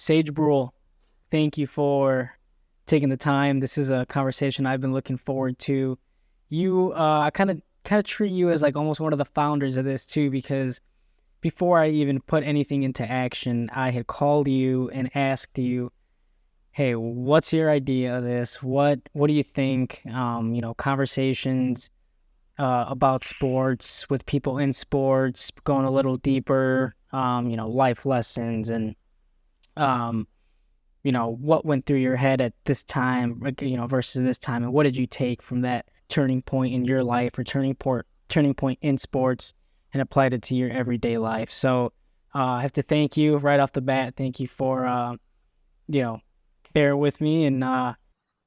Sage Bruhl, thank you for taking the time. This is a conversation I've been looking forward to. I kind of treat you as like almost one of the founders of this too, because before I even put anything into action, I had called you and asked you, "Hey, what's your idea of this? What do you think?" Conversations about sports with people in sports, going a little deeper. Life lessons and um, what went through your head at this time, like, versus this time, and what did you take from that turning point in your life or turning point in sports and applied it to your everyday life. So I have to thank you right off the bat. Thank you for, you know, bear with me and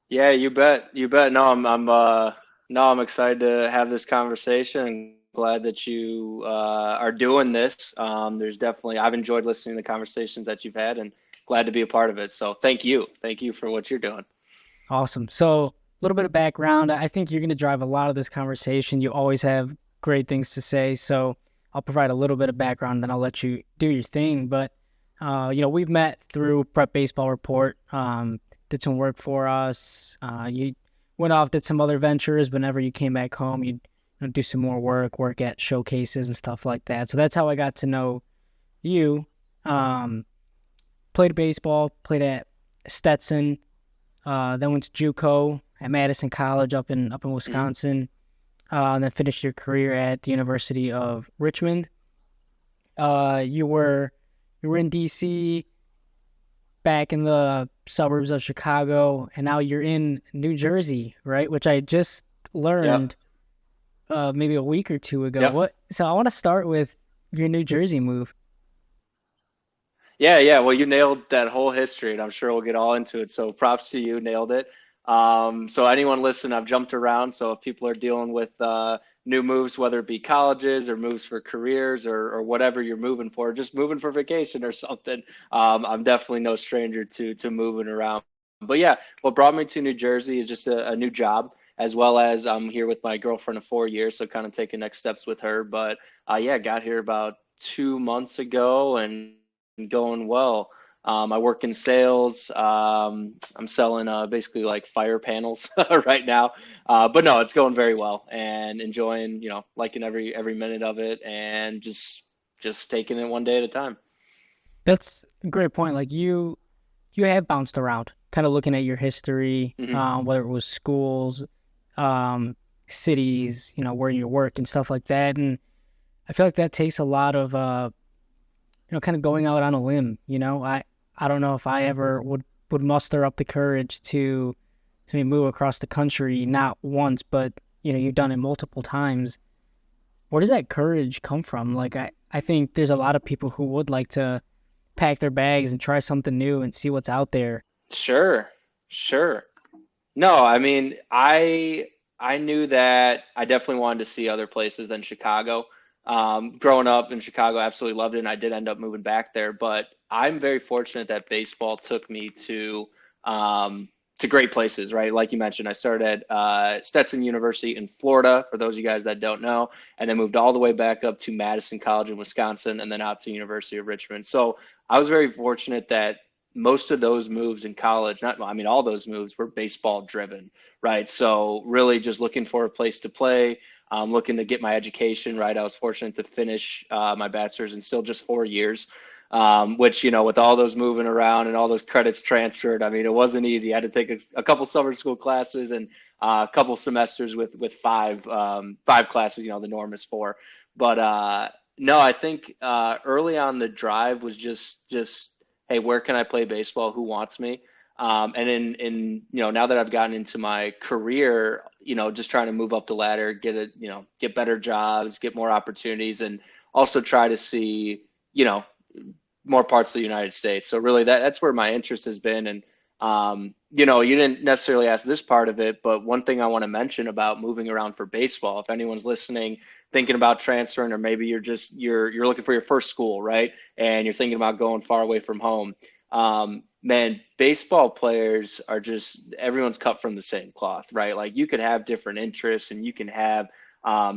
Yeah, you bet. You bet. No, I'm excited to have this conversation and glad that you are doing this. There's definitely I've enjoyed listening to the conversations that you've had and glad to be a part of it. So thank you. Thank you for what you're doing. awesome. So a little bit of background. I think you're going to drive a lot of this conversation. You always have great things to say. So I'll provide a little bit of background, then I'll let you do your thing. But we've met through Prep Baseball Report. Did some work for us. You went off, did some other ventures. Whenever you came back home, you'd do some more work at showcases and stuff like that. So that's how I got to know you. Um, Played baseball, played at Stetson, then went to JUCO at Madison College up in Mhm. Wisconsin. And then finished your career at the University of Richmond. You were in DC, back in the suburbs of Chicago, and now you're in New Jersey, right? Which I just Yep. learned maybe a week or two ago. Yep. What? So I want to start with your New Jersey move. Yeah, yeah. Well, you nailed that whole history, and I'm sure we'll get all into it. So props to you, nailed it. So anyone listen, I've jumped around. So if people are dealing with new moves, whether it be colleges or moves for careers or whatever you're moving for, just moving for vacation or something, I'm definitely no stranger to moving around. But yeah, what brought me to New Jersey is just a new job, as well as I'm here with my girlfriend of 4 years, so kind of taking next steps with her. But yeah, got here about 2 months ago and going well. I work in sales. I'm selling basically like fire panels right now, but no, it's going very well and enjoying, liking every minute of it and just taking it one day at a time. That's a great point. Like you have bounced around, kind of looking at your history, Hmm. whether it was schools, um, cities, where you work and stuff like that. And I feel like that takes a lot of, kind of going out on a limb. I don't know if I ever would muster up the courage to move across the country, not once, but you've done it multiple times. Where does that courage come from? Like I think there's a lot of people who would like to pack their bags and try something new and see what's out there. Sure, sure. No, I mean, I knew that I definitely wanted to see other places than Chicago. Growing up in Chicago, I absolutely loved it, and I did end up moving back there. But I'm very fortunate that baseball took me to great places, right? Like you mentioned, I started at Stetson University in Florida, for those of you guys that don't know, and then moved all the way back up to Madison College in Wisconsin, and then out to University of Richmond. So I was very fortunate that most of those moves in college, not, I mean, all those moves were baseball driven, right? So really just looking for a place to play, looking to get my education, right? I was fortunate to finish my bachelor's in still just 4 years, which, with all those moving around and all those credits transferred, I mean, it wasn't easy. I had to take a couple summer school classes and a couple semesters with five classes, the norm is four. But no, I think early on the drive was just hey, where can I play baseball? Who wants me? And now that I've gotten into my career, just trying to move up the ladder, get better jobs, get more opportunities, and also try to see, you know, more parts of the United States. So really that's where my interest has been. And you didn't necessarily ask this part of it, but one thing I want to mention about moving around for baseball, if anyone's listening, thinking about transferring, or maybe you're looking for your first school, right? And you're thinking about going far away from home. Man, baseball players are just everyone's cut from the same cloth, right? Like you could have different interests and you can have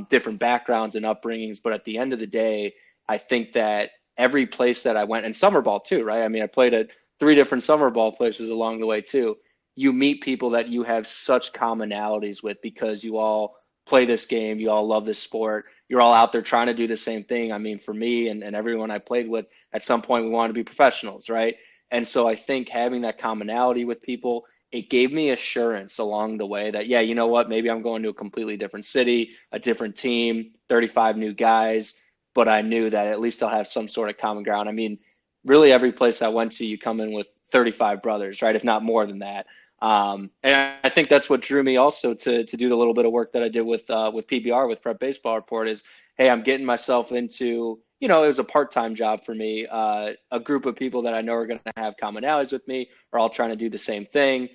different backgrounds and upbringings, but at the end of the day, I think that every place that I went, and summer ball too, right? I mean, I played at three different summer ball places along the way too. You meet people that you have such commonalities with because you all play this game, you all love this sport, you're all out there trying to do the same thing. I mean, for me and everyone I played with, at some point we wanted to be professionals, right? And so I think having that commonality with people, it gave me assurance along the way that, yeah, you know what, maybe I'm going to a completely different city, a different team, 35 new guys, but I knew that at least I'll have some sort of common ground. I mean, really every place I went to, you come in with 35 brothers, right? If not more than that. And I think that's what drew me also to do the little bit of work that I did with PBR, with Prep Baseball Report, is, hey, I'm getting myself into, it was a part-time job for me, a group of people that I know are going to have commonalities with me, are all trying to do the same thing.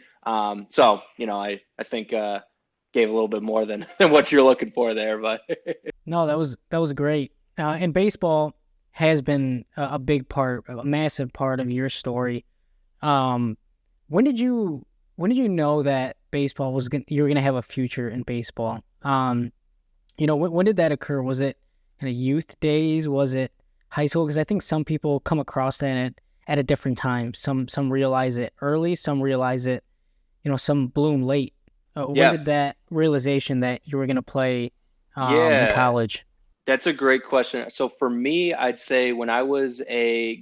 So, I think gave a little bit more than what you're looking for there, but No, that was great. And baseball has been a big part, a massive part of your story. Um, when did you know that baseball you were gonna have a future in baseball? When did that occur? Was it kind of youth days? Was it high school? Because I think some people come across that at a different time. Some realize it early. Some realize it, some bloom late. When yeah, did that realization that you were gonna play in yeah. college? That's a great question. So for me, I'd say when I was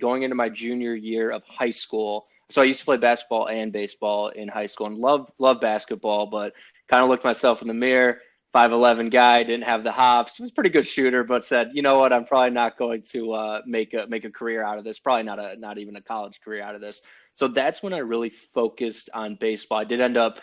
going into my junior year of high school, so I used to play basketball and baseball in high school and love basketball, but kind of looked myself in the mirror, 5'11" guy, didn't have the hops, was a pretty good shooter, but said, you know what, I'm probably not going to make a career out of this, probably not even a college career out of this. So that's when I really focused on baseball. I did end up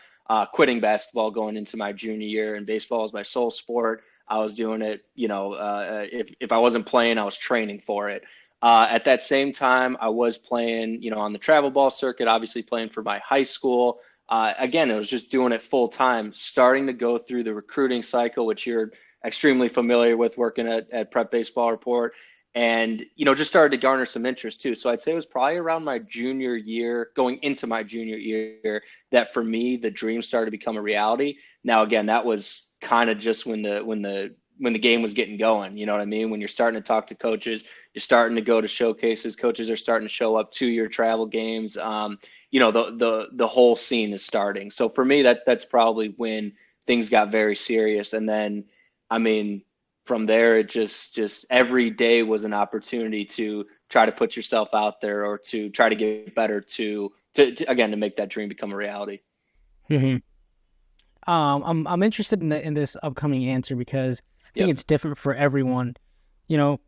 quitting basketball going into my junior year, and baseball was my sole sport. I was doing it, if I wasn't playing, I was training for it. At that same time, I was playing, on the travel ball circuit, obviously playing for my high school. Again, it was just doing it full time, starting to go through the recruiting cycle, which you're extremely familiar with working at Prep Baseball Report. And, just started to garner some interest too. So I'd say it was probably around my junior year, going into my junior year, that for me, the dream started to become a reality. Now, again, that was kind of just when the game was getting going. You know what I mean? When you're starting to talk to coaches, you're starting to go to showcases. Coaches are starting to show up to your travel games. The whole scene is starting. So for me, that's probably when things got very serious. And then, I mean, from there, it just every day was an opportunity to try to put yourself out there or to try to get better to again to make that dream become a reality. hmm I'm interested in this upcoming answer because I think Yep. it's different for everyone. You know,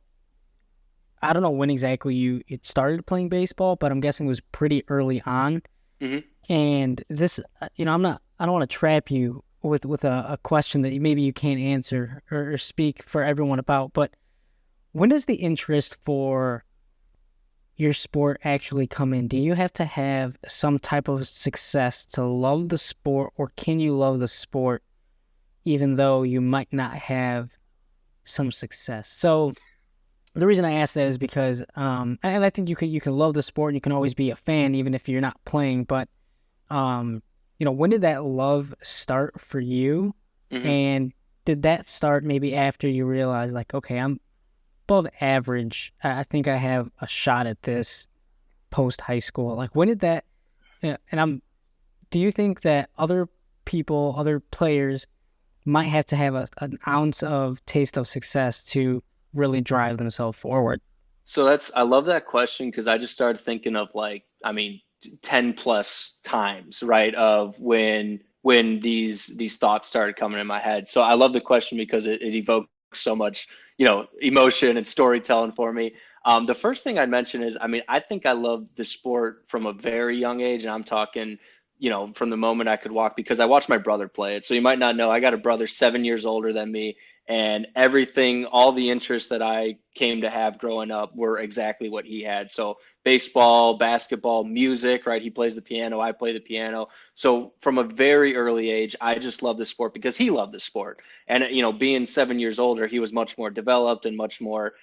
I don't know when exactly you started playing baseball, but I'm guessing it was pretty early on. hmm And this, I don't want to trap you with a question that maybe you can't answer or speak for everyone about. But when does the interest for your sport actually come in? Do you have to have some type of success to love the sport, or can you love the sport even though you might not have some success? So the reason I ask that is because, and I think you can love the sport and you can always be a fan even if you're not playing. But, when did that love start for you? hmm And did that start maybe after you realized, like, okay, I'm above average. I think I have a shot at this post high school. Like, when did that? And do you think that other people, other players, might have to have an ounce of taste of success to really drive themselves forward? So I love that question because I just started thinking of, like, I mean, 10 plus times, right? Of when these thoughts started coming in my head. So I love the question because it evokes so much, emotion and storytelling for me. The first thing I'd mention is, I mean, I think I love the sport from a very young age, and I'm talking, from the moment I could walk, because I watched my brother play it. So you might not know, I got a brother 7 years older than me, and everything, all the interests that I came to have growing up were exactly what he had. So baseball, basketball, music, right? He plays the piano, I play the piano. So from a very early age, I just loved the sport because he loved the sport. And being 7 years older, he was much more developed and much more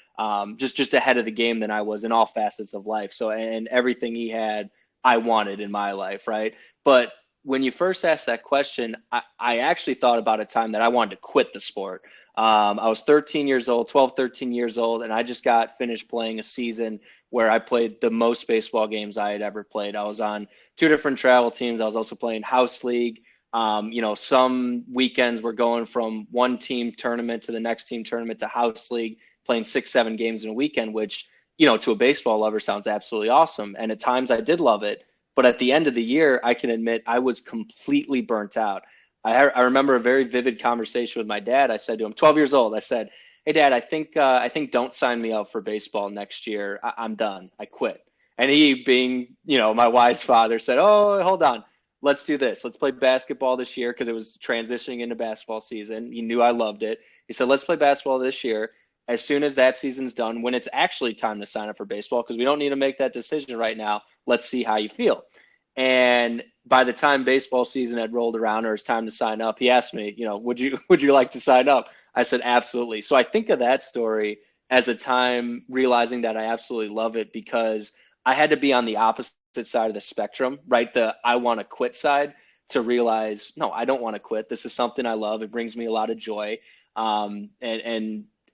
just ahead of the game than I was in all facets of life. So, and everything he had, I wanted in my life, right? But when you first asked that question, I actually thought about a time that I wanted to quit the sport. I was 13 years old, 12, 13 years old, and I just got finished playing a season where I played the most baseball games I had ever played. I was on two different travel teams. I was also playing house league. Some weekends we're going from one team tournament to the next team tournament to house league, playing 6, 7 games in a weekend, which, to a baseball lover sounds absolutely awesome. And at times I did love it. But at the end of the year, I can admit I was completely burnt out. I remember a very vivid conversation with my dad. I said to him, 12 years old, I said, "Hey, Dad, I think don't sign me up for baseball next year. I'm done. I quit." And he, being my wise father, said, "Oh, hold on. Let's do this. Let's play basketball this year," because it was transitioning into basketball season. He knew I loved it. He said, "Let's play basketball this year. As soon as that season's done, when it's actually time to sign up for baseball, because we don't need to make that decision right now. Let's see how you feel." And by the time baseball season had rolled around, or it's time to sign up, he asked me, would you like to sign up? I said, absolutely. So I think of that story as a time realizing that I absolutely love it, because I had to be on the opposite side of the spectrum, right? The I want to quit side, to realize, no, I don't want to quit. This is something I love. It brings me a lot of joy. And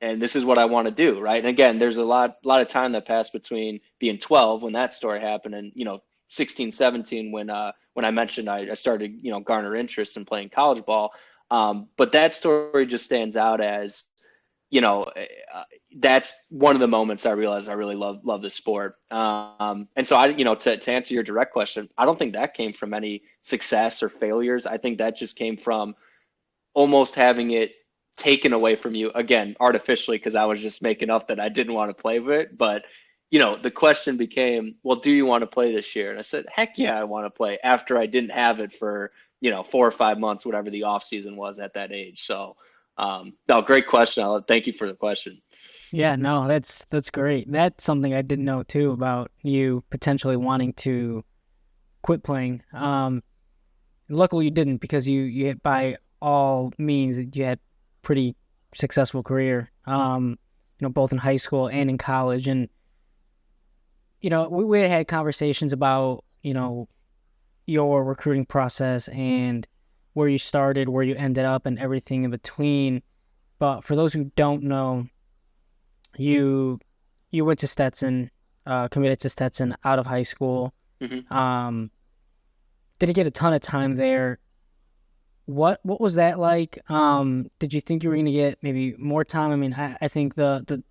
this is what I want to do, right? And again, there's a lot of time that passed between being 12 when that story happened, and 16, 17 when I mentioned I started garner interest in playing college ball. But that story just stands out as that's one of the moments I realized I really love this sport. And so to answer your direct question, I don't think that came from any success or failures. I think that just came from almost having it taken away from you, again, artificially, because I was just making up that I didn't want to play with it. But the question became, well, do you want to play this year? And I said, heck yeah, I want to play, after I didn't have it for 4 or 5 months, whatever the off season was at that age. So no, great question. Thank you for the question. Yeah, no, that's great. That's something I didn't know too about you potentially wanting to quit playing. Luckily you didn't, because you by all means you had pretty successful career. Both in high school and in college, and we had conversations about your recruiting process and where you started, where you ended up, and everything in between. But for those who don't know, you went to Stetson, committed to Stetson out of high school. Mm-hmm. Didn't get a ton of time there. What was that like? Did you think you were going to get maybe more time? I mean, I think the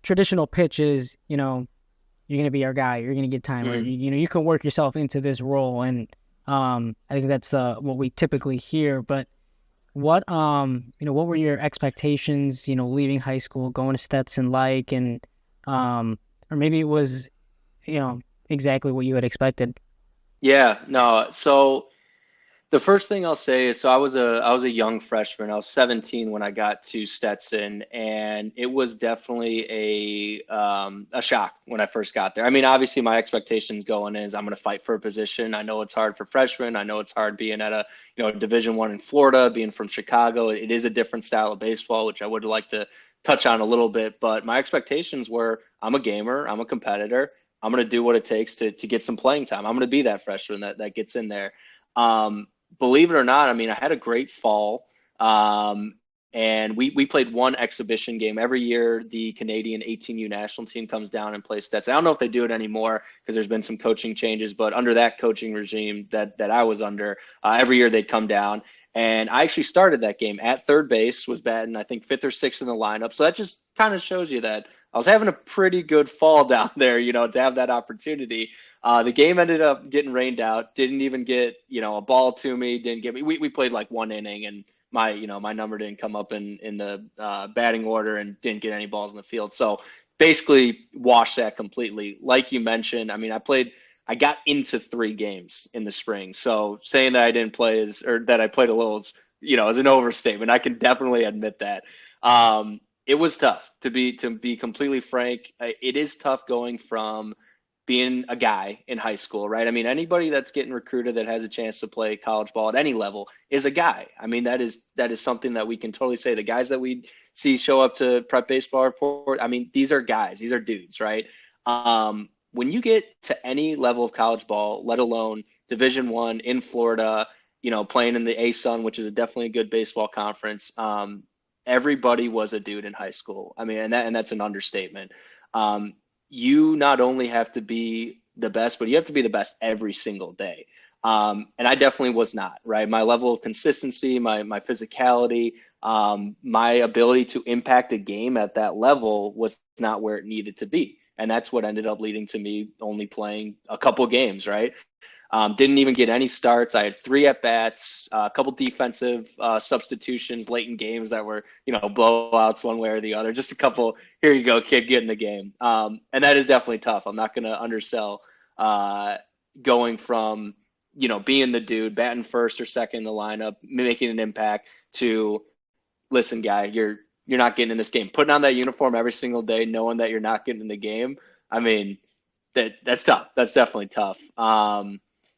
traditional pitch is, you're going to be our guy, you're going to get time, or Mm-hmm. you can work yourself into this role, and I think that's what we typically hear. But what what were your expectations, leaving high school, going to Stetson, and or maybe it was exactly what you had expected. Yeah, no. So the first thing I'll say is, so I was a young freshman. I was 17 when I got to Stetson, and it was definitely a shock when I first got there. I mean, obviously my expectations going in is I'm going to fight for a position. I know it's hard for freshmen. I know it's hard being at a Division I in Florida, being from Chicago. It is a different style of baseball, which I would like to touch on a little bit. But my expectations were, I'm a gamer, I'm a competitor. I'm going to do what it takes to get some playing time. I'm going to be that freshman that gets in there. Um, Believe it or not, I mean, I had a great fall. And we played one exhibition game every year. The Canadian 18U national team comes down and plays Stetson. I don't know if they do it anymore, because there's been some coaching changes, but under that coaching regime that I was under, every year they'd come down. And I actually started that game at third base, was batting, I think, fifth or sixth in the lineup. So that just kind of shows you that I was having a pretty good fall down there, to have that opportunity. The game ended up getting rained out. Didn't even get, a ball to me. Didn't get me. We played like one inning, and my number didn't come up in the batting order, and didn't get any balls in the field. So basically washed that completely. Like you mentioned, I mean, I got into 3 games in the spring. So saying that I didn't play or that I played a little is an overstatement. I can definitely admit that. It was tough, to be completely frank. It is tough going from being a guy in high school, right? I mean, anybody that's getting recruited that has a chance to play college ball at any level is a guy. I mean, that is something that we can totally say. The guys that we see show up to prep baseball report, I mean, these are guys, these are dudes, right? When you get to any level of college ball, let alone Division I in Florida, playing in the ASUN, which is definitely a good baseball conference, everybody was a dude in high school. I mean, and that's an understatement. you not only have to be the best, but you have to be the best every single day. And I definitely was not, right? My level of consistency, my physicality, my ability to impact a game at that level was not where it needed to be. And that's what ended up leading to me only playing a couple games, right? Didn't even get any starts. I had 3 at bats, a couple defensive substitutions late in games that were, blowouts one way or the other. Just a couple. Here you go, kid, get in the game. And that is definitely tough. I'm not going to undersell going from, being the dude, batting first or second in the lineup, making an impact to, listen, guy, you're not getting in this game. Putting on that uniform every single day, knowing that you're not getting in the game. I mean, that's tough. That's definitely tough.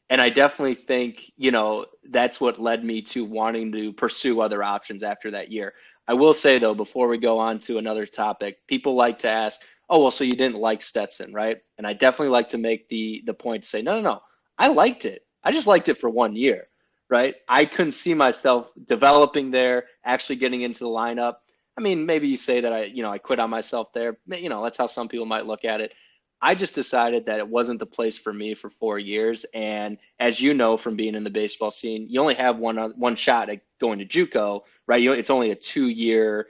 And I definitely think, that's what led me to wanting to pursue other options after that year. I will say, though, before we go on to another topic, people like to ask, oh, well, so you didn't like Stetson, right? And I definitely like to make the point to say, no, I liked it. I just liked it for 1 year, right? I couldn't see myself developing there, actually getting into the lineup. I mean, maybe you say that I quit on myself there. That's how some people might look at it. I just decided that it wasn't the place for me for 4 years. And as you know, from being in the baseball scene, you only have one shot at going to JUCO, right? It's only a 2-year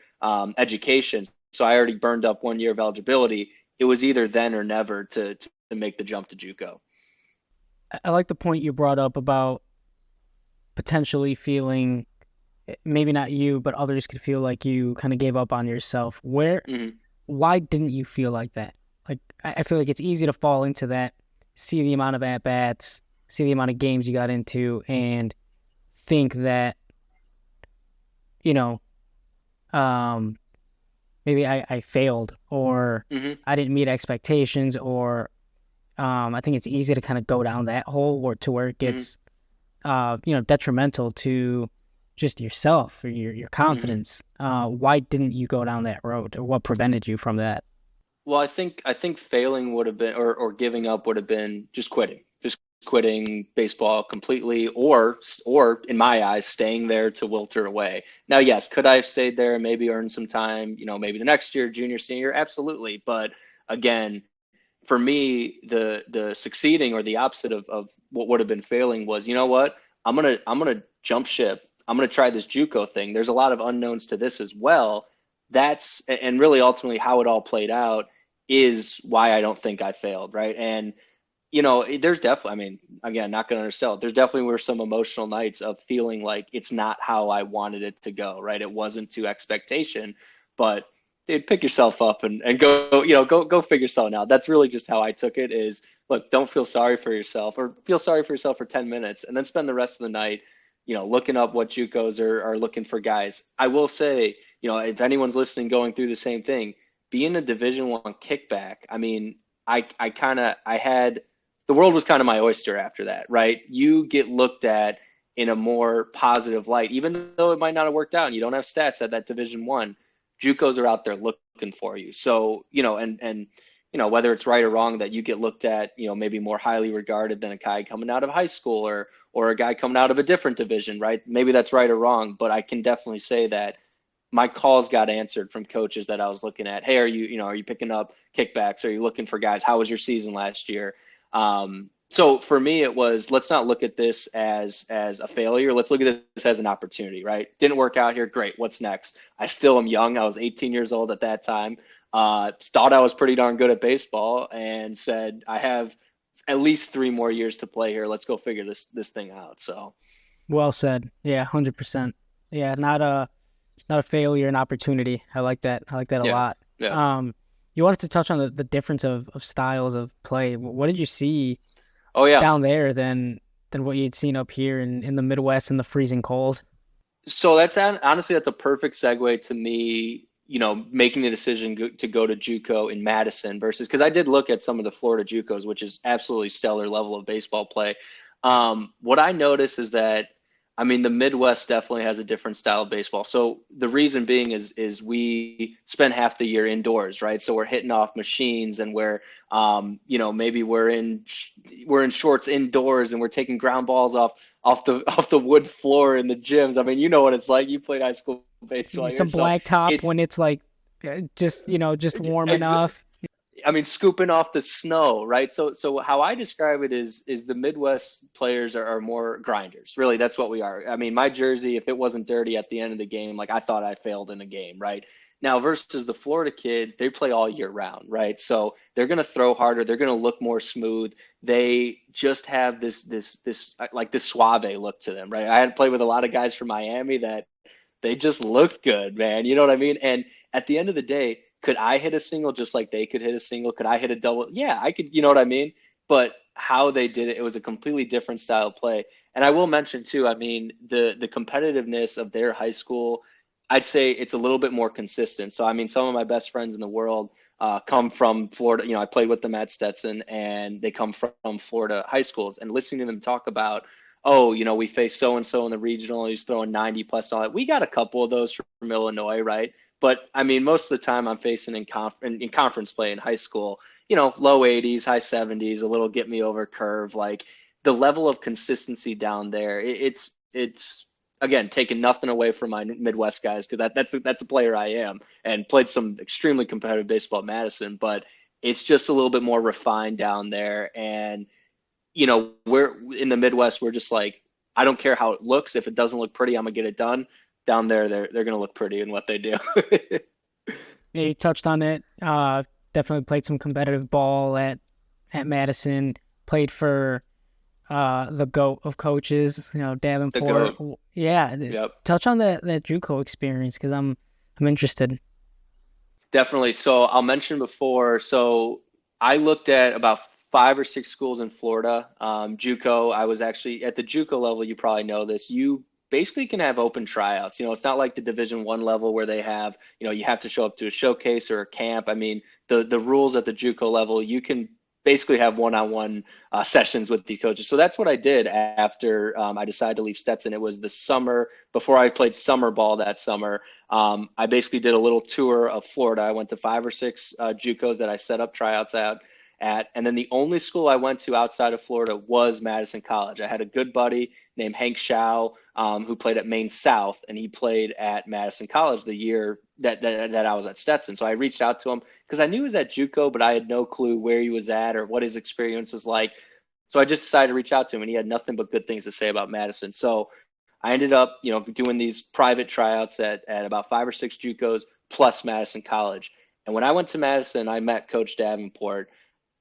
education. So I already burned up 1 year of eligibility. It was either then or never to make the jump to JUCO. I like the point you brought up about potentially feeling, maybe not you, but others could feel like you kind of gave up on yourself. Why didn't you feel like that? Like, I feel like it's easy to fall into that, see the amount of at-bats, see the amount of games you got into, and think that, maybe I failed, or I didn't meet expectations, or I think it's easy to kind of go down that hole or to where it gets, detrimental to just yourself or your confidence. Why didn't you go down that road, or what prevented you from that? Well, I think failing would have been, or giving up would have been just quitting baseball completely, or in my eyes, staying there to wilter away. Now, yes, could I have stayed there and maybe earned some time, maybe the next year, junior, senior, absolutely. But again, for me, the succeeding or the opposite of what would have been failing was, you know what? I'm gonna jump ship. I'm gonna try this JUCO thing. There's a lot of unknowns to this as well. That's, and really ultimately how it all played out is why I don't think I failed, right? And there's definitely, I mean, again, not going to undersell it. There definitely were some emotional nights of feeling like it's not how I wanted it to go, right? It wasn't to expectation, but dude, pick yourself up and go, go figure something out. That's really just how I took it is, look, don't feel sorry for yourself, or feel sorry for yourself for 10 minutes and then spend the rest of the night, looking up what JUCOs are looking for guys. I will say, if anyone's listening going through the same thing, being a Division I kickback, I mean, I had, the world was kind of my oyster after that, right? You get looked at in a more positive light, even though it might not have worked out and you don't have stats at that Division I. JUCOs are out there looking for you. So, and whether it's right or wrong that you get looked at, maybe more highly regarded than a guy coming out of high school or a guy coming out of a different division, right? Maybe that's right or wrong, but I can definitely say that my calls got answered from coaches that I was looking at. Hey, are you picking up kickbacks? Are you looking for guys? How was your season last year? So for me, it was, let's not look at this as a failure. Let's look at this as an opportunity, right? Didn't work out here. Great. What's next? I still am young. I was 18 years old at that time. Thought I was pretty darn good at baseball and said, I have at least 3 more years to play here. Let's go figure this thing out. So Well said. Yeah, 100%. Yeah, not a failure, an opportunity. I like that. I like that a yeah, lot. yeah. You wanted to touch on the difference of styles of play. What did you see Oh yeah. down there than what you'd seen up here in the Midwest in the freezing cold? So honestly, that's a perfect segue to me, making the decision to go to JUCO in Madison versus, because I did look at some of the Florida JUCOs, which is absolutely stellar level of baseball play. What I notice is that, I mean, the Midwest definitely has a different style of baseball. So the reason being is we spend half the year indoors, right? So we're hitting off machines and maybe we're in shorts indoors and we're taking ground balls off the wood floor in the gyms. I mean, you know what it's like. You played high school baseball here, Some so blacktop it's when it's like just warm ex- enough. I mean, scooping off the snow, right? So how I describe it is the Midwest players are more grinders. Really, that's what we are. I mean, my jersey, if it wasn't dirty at the end of the game, like I thought I failed in a game, right? Now versus the Florida kids, they play all year round, right? So they're going to throw harder, they're going to look more smooth. They just have this like this suave look to them, right? I had played with a lot of guys from Miami that they just looked good, man. You know what I mean? And at the end of the day, could I hit a single just like they could hit a single? Could I hit a double? Yeah, I could, you know what I mean? But how they did it, it was a completely different style of play. And I will mention too, I mean, the competitiveness of their high school, I'd say it's a little bit more consistent. So I mean, some of my best friends in the world come from Florida. You know, I played with them at Stetson, and they come from Florida high schools. And listening to them talk about, oh, you know, we faced so and so in the regional, he's throwing 90 plus and all that. We got a couple of those from Illinois, right? But I mean, most of the time I'm facing in conference play in high school, you know, low 80s, high 70s, a little get me over curve. Like the level of consistency down there, it's again taking nothing away from my Midwest guys because that's the player I am and played some extremely competitive baseball at Madison, but it's just a little bit more refined down there. And you know, we're in the Midwest, we're just like, I don't care how it looks. If it doesn't look pretty, I'm gonna get it done. Down there, they're gonna look pretty in what they do. Yeah, you touched on it. Definitely played some competitive ball at Madison. Played for the GOAT of coaches, you know, The Davenport. goat. Yeah, Yep. touch on that JUCO experience because I'm interested. Definitely. So I'll mention before. So I looked at about 5 or 6 schools in Florida. JUCO. I was actually at the JUCO level. You probably know this. You basically can have open tryouts. You know, it's not like the Division 1 level where they have, you know, you have to show up to a showcase or a camp. I mean, the rules at the JUCO level, you can basically have one-on-one sessions with these coaches. So that's what I did after I decided to leave Stetson. It was the summer before I played summer ball that summer. I basically did a little tour of Florida. I went to 5 or 6 JUCOs that I set up tryouts at, and then the only school I went to outside of Florida was Madison College. I had a good buddy named Hank Shao who played at Maine South, and he played at Madison College the year that I was at Stetson. So I reached out to him because I knew he was at JUCO, but I had no clue where he was at or what his experience was like. So I just decided to reach out to him, and he had nothing but good things to say about Madison. So I ended up, you know, doing these private tryouts at about 5 or 6 JUCOs plus Madison College. And when I went to Madison, I met Coach Davenport.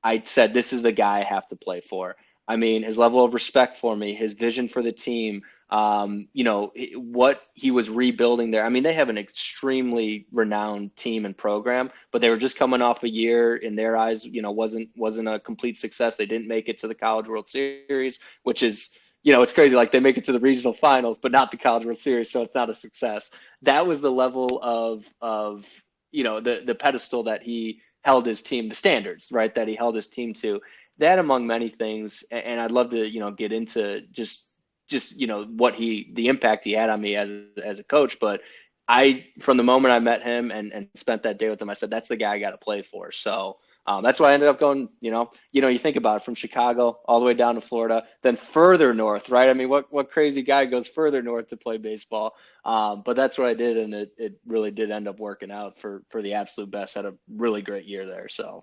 I said, this is the guy I have to play for. I mean, his level of respect for me, his vision for the team, you know, what he was rebuilding there. I mean, they have an extremely renowned team and program, but they were just coming off a year in their eyes, you know, wasn't a complete success. They didn't make it to the College World Series, which is, you know, it's crazy. Like they make it to the regional finals, but not the College World Series, so it's not a success. That was the level of you know the pedestal that he held his team, the standards, right, that he held his team to. That among many things, and I'd love to, you know, get into just you know what the impact he had on me as a coach. But I, from the moment I met him and spent that day with him, I said that's the guy I got to play for. So that's why I ended up going. You think about it, from Chicago all the way down to Florida, then further north, right? I mean, what crazy guy goes further north to play baseball? But that's what I did, and it really did end up working out for the absolute best. Had a really great year there. So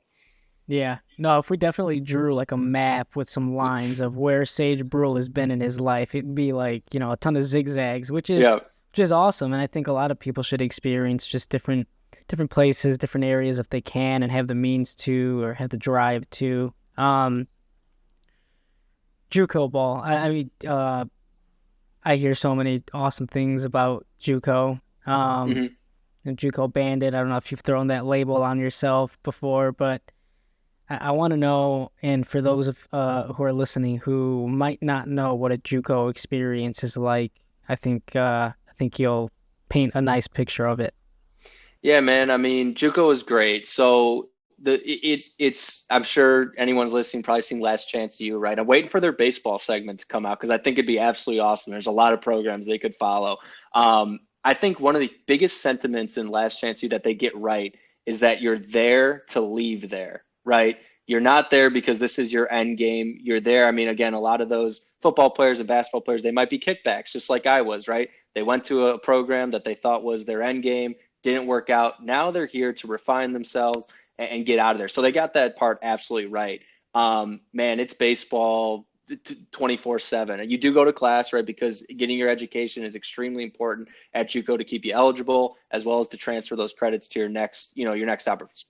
Yeah, no, if we definitely drew like a map with some lines of where Sage Bruhl has been in his life, it'd be like, you know, a ton of zigzags, yeah, which is awesome. And I think a lot of people should experience just different places, different areas if they can and have the means to or have the drive to. JUCO ball. I mean, I hear so many awesome things about JUCO. hmm And JUCO Bandit. I don't know if you've thrown that label on yourself before, but I want to know, and for those who are listening who might not know what a JUCO experience is like, I think you'll paint a nice picture of it. yeah, man. I mean, JUCO is great. So it's I'm sure anyone's listening probably seen Last Chance U, right? I'm waiting for their baseball segment to come out because I think it'd be absolutely awesome. There's a lot of programs they could follow. I think one of the biggest sentiments in Last Chance U that they get right is that you're there to leave there, right? You're not there because this is your end game. You're there. I mean, again, a lot of those football players and basketball players, they might be kickbacks, just like I was, right? They went to a program that they thought was their end game, didn't work out. Now they're here to refine themselves and get out of there. So they got that part absolutely right. Man, it's baseball 24/7. And you do go to class, right? Because getting your education is extremely important at JUCO to keep you eligible, as well as to transfer those credits to your next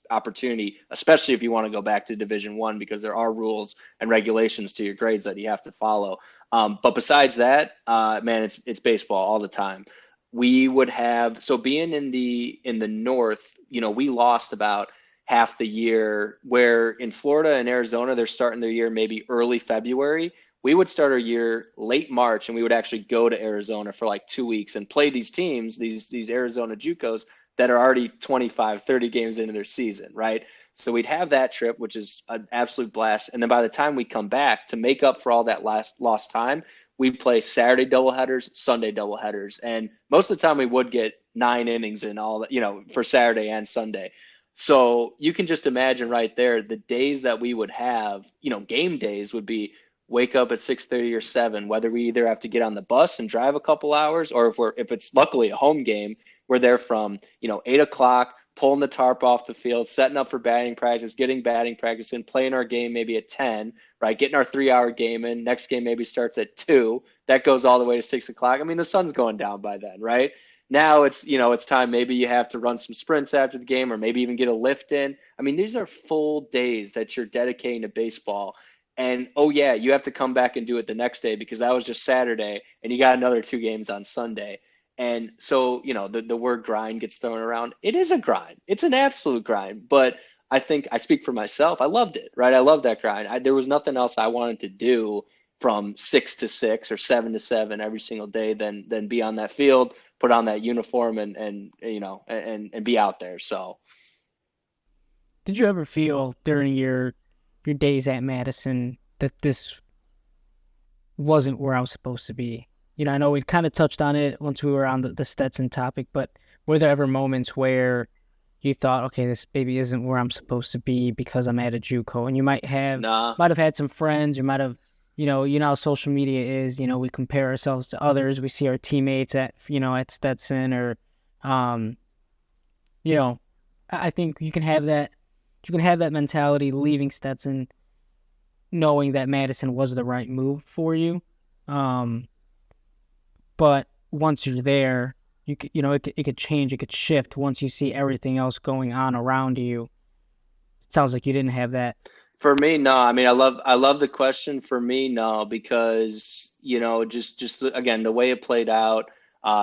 opportunity, especially if you want to go back to Division I, because there are rules and regulations to your grades that you have to follow. But besides that, man, it's baseball all the time. We would have, so being in the north, we lost about half the year, where in Florida and Arizona they're starting their year maybe early February. We would start our year late March, and we would actually go to Arizona for like 2 weeks and play these teams, these Arizona JUCOs that are already 25, 30 games into their season, right? So we'd have that trip, which is an absolute blast. And then by the time we come back, to make up for all that lost time, we play Saturday doubleheaders, Sunday doubleheaders. And most of the time we would get 9 innings in all that, for Saturday and Sunday. So you can just imagine right there, the days that we would have, game days would be wake up at 6:30 or 7, whether we either have to get on the bus and drive a couple hours, or if it's luckily a home game, we're there from, 8 o'clock, pulling the tarp off the field, setting up for batting practice, getting batting practice in, playing our game maybe at 10, right? Getting our 3-hour game in. Next game maybe starts at 2. That goes all the way to 6 o'clock. I mean, the sun's going down by then, right? Now it's time. Maybe you have to run some sprints after the game, or maybe even get a lift in. I mean, these are full days that you're dedicating to baseball. And oh yeah, you have to come back and do it the next day, because that was just Saturday and you got another 2 games on Sunday. And so, the word grind gets thrown around. It is a grind. It's an absolute grind. But I think I speak for myself. I loved it, right? I loved that grind. There was nothing else I wanted to do from 6 to 6 or 7 to 7 every single day than be on that field, put on that uniform, and be out there. So Did you ever feel during your days at Madison that this wasn't where I was supposed to be? I know we kind of touched on it once we were on the Stetson topic, but were there ever moments where you thought, okay, this maybe isn't where I'm supposed to be because I'm at a JUCO? And you might have nah. had some friends, you might have, how social media is, we compare ourselves to others. We see our teammates at Stetson, or, I think you can have that mentality leaving Stetson, knowing that Madison was the right move for you. But once you're there, it could change, it could shift once you see everything else going on around you. It sounds like you didn't have that. For me, no. I mean, I love the question. For me, no, because just again, the way it played out.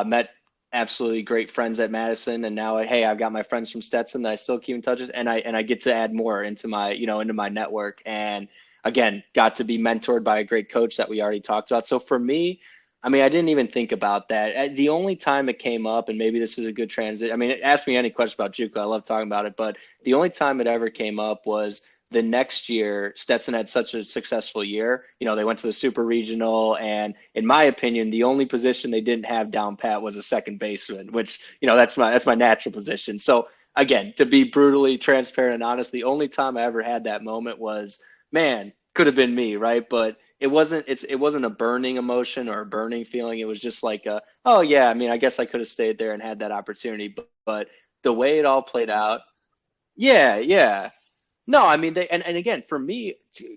Met absolutely great friends at Madison, and now, hey, I've got my friends from Stetson that I still keep in touch with, and I get to add more into my network, and again, got to be mentored by a great coach that we already talked about. So for me, I mean, I didn't even think about that. The only time it came up, and maybe this is a good transit. I mean, ask me any question about JUCO. I love talking about it, but the only time it ever came up was the next year. Stetson had such a successful year. They went to the super regional, and in my opinion, the only position they didn't have down pat was a second baseman, which, that's my natural position. So again, to be brutally transparent and honest, the only time I ever had that moment was, man, could have been me, right? But it wasn't a burning emotion or a burning feeling. It was just like oh yeah, I mean, I guess I could have stayed there and had that opportunity. But the way it all played out, yeah, yeah. No, I mean, and again, for me,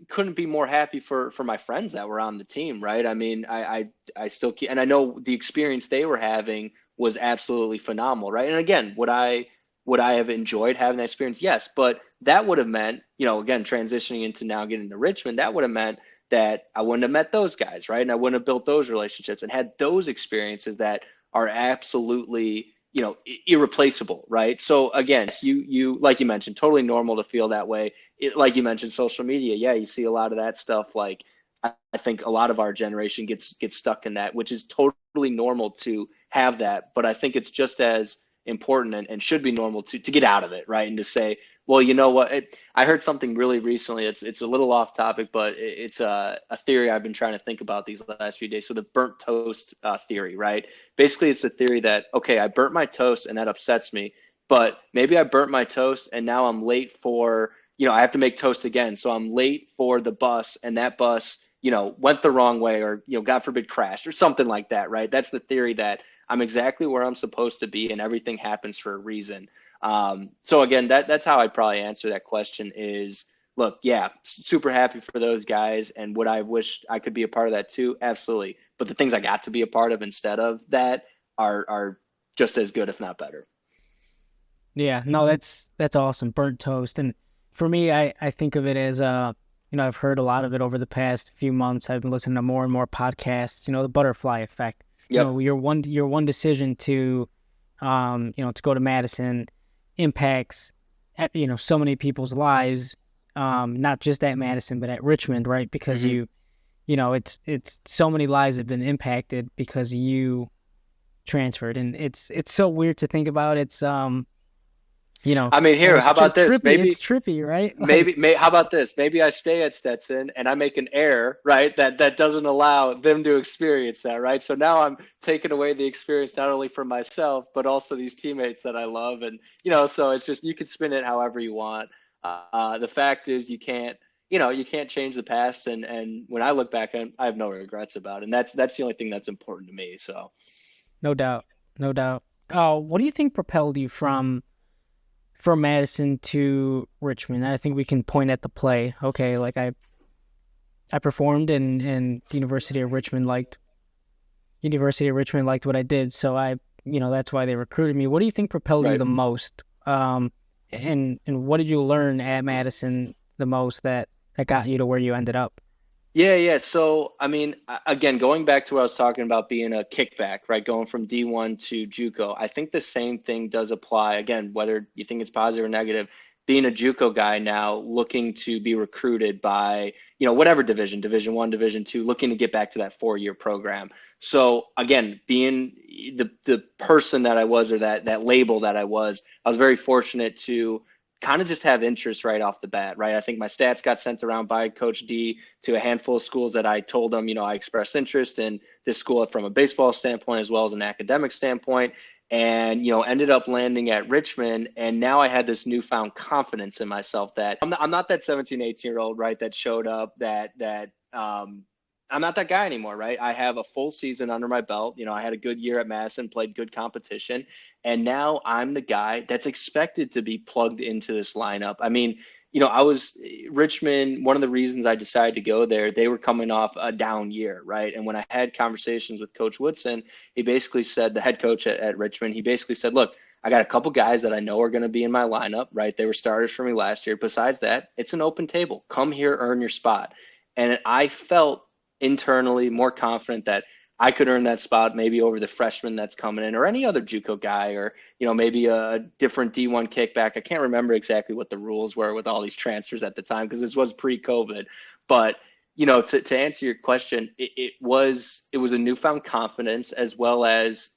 couldn't be more happy for my friends that were on the team, right? I mean, I still keep, and I know the experience they were having was absolutely phenomenal, right? And again, would I have enjoyed having that experience? Yes, but that would have meant, again, transitioning into now getting to Richmond, that would have meant that I wouldn't have met those guys, right? And I wouldn't have built those relationships and had those experiences that are absolutely, irreplaceable, right? So again, you like you mentioned, totally normal to feel that way. Like you mentioned, social media, yeah, you see a lot of that stuff. Like I think a lot of our generation gets stuck in that, which is totally normal to have that. But I think it's just as important and should be normal to get out of it, right? And to say, well, you know what? I heard something really recently. It's a little off topic, but it's a theory I've been trying to think about these last few days. So the burnt toast theory, right? Basically, it's the theory that, okay, I burnt my toast and that upsets me, but maybe I burnt my toast and now I'm late for, I have to make toast again. So I'm late for the bus, and that bus, went the wrong way, or, God forbid, crashed or something like that, right? That's the theory, that I'm exactly where I'm supposed to be and everything happens for a reason. So again, that's how I'd probably answer that question is, look, yeah, super happy for those guys. And would I wish I could be a part of that too? Absolutely. But the things I got to be a part of instead of that are just as good, if not better. Yeah, no, that's awesome. Burnt toast. And for me, I think of it as I've heard a lot of it over the past few months. I've been listening to more and more podcasts, the butterfly effect. Yep. Your one decision to to go to Madison impacts so many people's lives, not just at Madison but at Richmond, right? Because Mm-hmm. it's so many lives have been impacted because you transferred, and it's so weird to think about. It's I mean, here, how almost about this? trippy. It's trippy, right? Maybe, how about this? Maybe I stay at Stetson and I make an error, right? That doesn't allow them to experience that, right? So now I'm taking away the experience not only for myself but also these teammates that I love, and so it's just you can spin it however you want. The fact is, you can't change the past, and when I look back, I have no regrets about it, and that's the only thing that's important to me. So. No doubt, no doubt. What do you think propelled you from Madison to Richmond? I think we can point at the play. Okay, like I performed, and the University of Richmond liked what I did, so that's why they recruited me. What do you think propelled you Right. the most? And what did you learn at Madison the most that got you to where you ended up? Yeah, yeah. So, I mean, again, going back to what I was talking about being a kickback, right? Going from D1 to JUCO, I think the same thing does apply. Again, whether you think it's positive or negative, being a JUCO guy now looking to be recruited by, whatever division, Division One, Division Two, looking to get back to that 4-year program. So again, being the person that I was, or that label that I was very fortunate to kind of just have interest right off the bat, right? I think my stats got sent around by Coach D to a handful of schools that I told them, I expressed interest in this school from a baseball standpoint as well as an academic standpoint, and ended up landing at Richmond. And now I had this newfound confidence in myself that I'm not that 17, 18-year-old, right, that showed up, I'm not that guy anymore, right? I have a full season under my belt. I had a good year at Madison, played good competition, and now I'm the guy that's expected to be plugged into this lineup. I mean, I was Richmond. One of the reasons I decided to go there, they were coming off a down year, right? And when I had conversations with Coach Woodson, he basically said, the head coach at Richmond, he basically said, look, I got a couple guys that I know are going to be in my lineup, right? They were starters for me last year. Besides that, it's an open table. Come here, earn your spot. And I felt internally more confident that I could earn that spot maybe over the freshman that's coming in, or any other JUCO guy, or maybe a different D1 kickback. I can't remember exactly what the rules were with all these transfers at the time because this was pre-COVID. But to answer your question, it was a newfound confidence as well as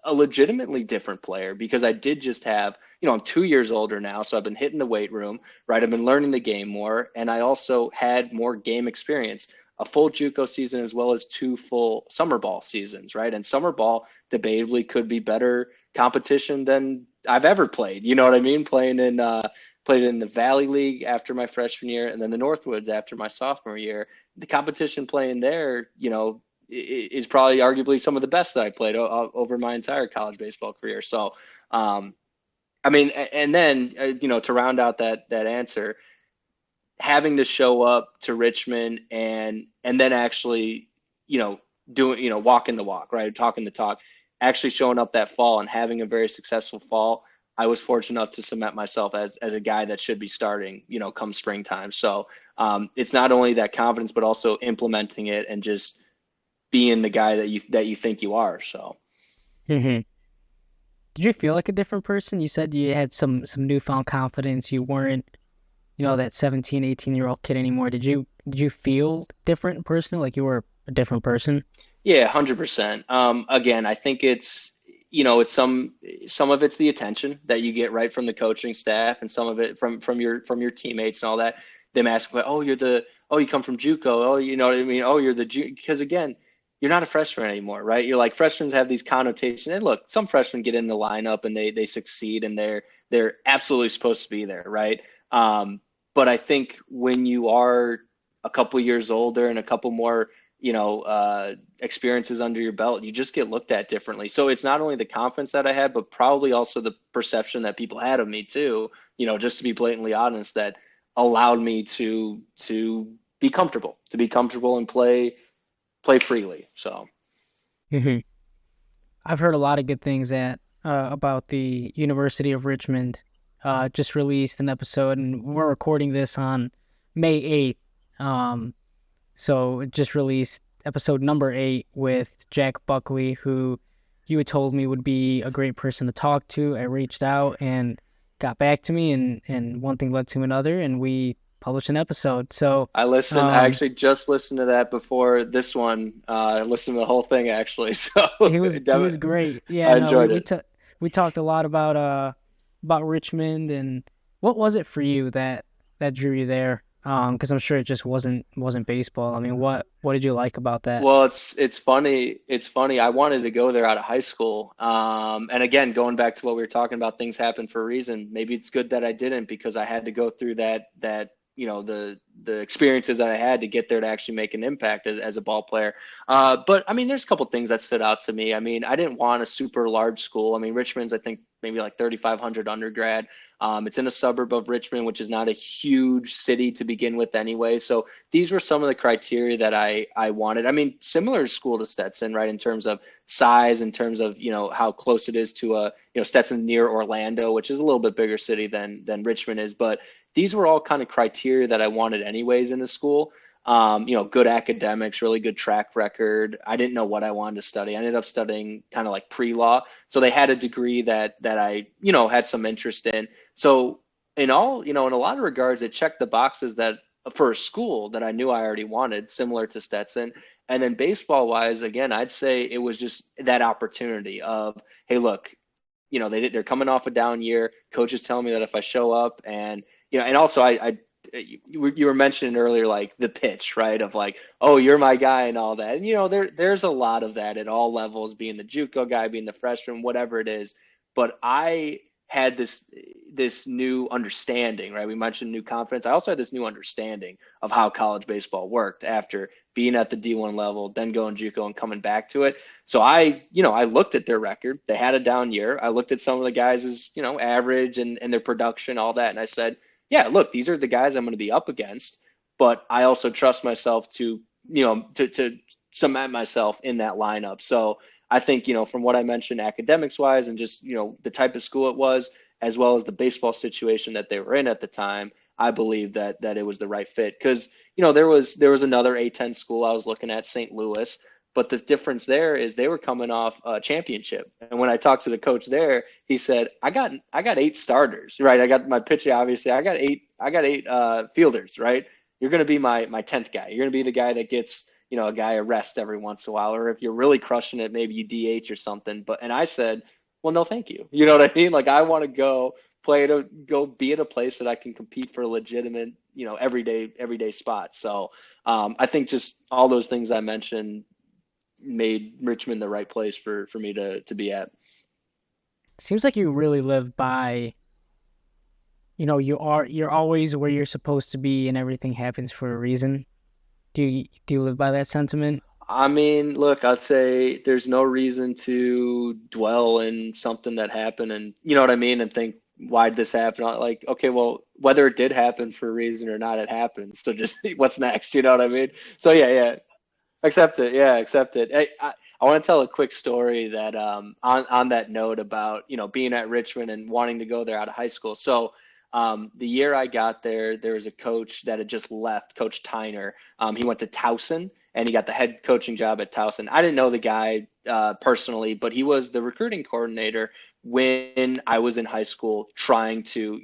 a legitimately different player, because I did just have, I'm 2 years older now, so I've been hitting the weight room, right? I've been learning the game more, and I also had more game experience, a full JUCO season as well as 2 full summer ball seasons, right? And summer ball debatably could be better competition than I've ever played. You know what I mean? Played in the Valley League after my freshman year, and then the Northwoods after my sophomore year. The competition playing there, is probably arguably some of the best that I played over my entire college baseball career. So, I mean, and then to round out that answer, having to show up to Richmond and then actually, doing, walking the walk, right? Talking the talk, actually showing up that fall and having a very successful fall. I was fortunate enough to cement myself as a guy that should be starting, come springtime. So it's not only that confidence, but also implementing it and just being the guy that you think you are. So. Hmm. Did you feel like a different person? You said you had some newfound confidence. You weren't, that 17, 18-year-old kid anymore. Did you feel different personally, like you were a different person? Yeah, 100%. Again, I think it's some of it's the attention that you get right from the coaching staff, and some of it from your teammates and all that. Them asking, like, oh, you come from JUCO, oh, you know what I mean, oh, you're because again, you're not a freshman anymore, right? You're like, freshmen have these connotations, and look, some freshmen get in the lineup and they succeed, and they're absolutely supposed to be there, right? But I think when you are a couple years older and a couple more experiences under your belt, you just get looked at differently. So it's not only the confidence that I had, but probably also the perception that people had of me too, just to be blatantly honest, that allowed me to be comfortable and play freely. So Mhm. I've heard a lot of good things about the University of Richmond. Just released an episode, and we're recording this on May 8th. Um, so it just released episode number 8 with Jack Buckley, who you had told me would be a great person to talk to. I reached out and got back to me, and one thing led to another, and we published an episode. So, I um, actually just listened to that before this one. I listened to the whole thing actually. So he was great. Yeah, I no, enjoyed it. we talked a lot about Richmond, and what was it for you that drew you there? Because I'm sure it just wasn't baseball. I mean, what did you like about that? Well, it's funny. It's funny. I wanted to go there out of high school. And again, going back to what we were talking about, things happen for a reason. Maybe it's good that I didn't because I had to go through the experiences that I had to get there to actually make an impact as a ball player. But I mean, there's a couple things that stood out to me. I mean, I didn't want a super large school. I mean, Richmond's I think maybe like 3,500 undergrad. It's in a suburb of Richmond, which is not a huge city to begin with anyway. So these were some of the criteria that I wanted. I mean, similar school to Stetson, right, in terms of size, in terms of how close it is to Stetson near Orlando, which is a little bit bigger city than Richmond is. But these were all kind of criteria that I wanted anyways in a school. Good academics, really good track record. I didn't know what I wanted to study. I ended up studying kind of like pre-law, so they had a degree that I had some interest in. So in a lot of regards, it checked the boxes that for a school that I knew I already wanted, similar to Stetson. And then baseball wise, again, I'd say it was just that opportunity of, hey, look, they're coming off a down year. Coaches telling me that if I show up and also you were mentioning earlier, like the pitch, right? Of like, oh, you're my guy and all that. And, there's a lot of that at all levels, being the JUCO guy, being the freshman, whatever it is. But I had this new understanding, right? We mentioned new confidence. I also had this new understanding of how college baseball worked after being at the D1 level, then going JUCO and coming back to it. So I looked at their record. They had a down year. I looked at some of the guys' average and their production, all that, and I said, yeah, look, these are the guys I'm going to be up against, but I also trust myself to cement myself in that lineup. So I think, from what I mentioned academics wise and just, the type of school it was, as well as the baseball situation that they were in at the time, I believe that it was the right fit. Because, there was another A10 school I was looking at, St. Louis, but the difference there is they were coming off a championship. And when I talked to the coach there, he said, I got 8 starters, right? I got my pitcher, obviously. I got eight fielders, right? You're going to be my 10th guy. You're going to be the guy that gets, a guy a rest every once in a while. Or if you're really crushing it, maybe you DH or something. And I said, well, no, thank you. You know what I mean? Like, I want to go be at a place that I can compete for a legitimate, everyday spot. So I think just all those things I mentioned made Richmond the right place for me to be at. Seems like you really live by, you're always where you're supposed to be, and everything happens for a reason. Do you live by that sentiment? I mean, look, I'll say there's no reason to dwell in something that happened and you know what I mean and think why did this happen? Like, okay, well, whether it did happen for a reason or not, it happened. So just what's next? You know what I mean? So yeah, accept it. Yeah, accept it. Hey, I want to tell a quick story that on that note about being at Richmond and wanting to go there out of high school. So the year I got there, there was a coach that had just left, Coach Tyner. He went to Towson and he got the head coaching job at Towson. I didn't know the guy personally, but he was the recruiting coordinator when I was in high school, trying to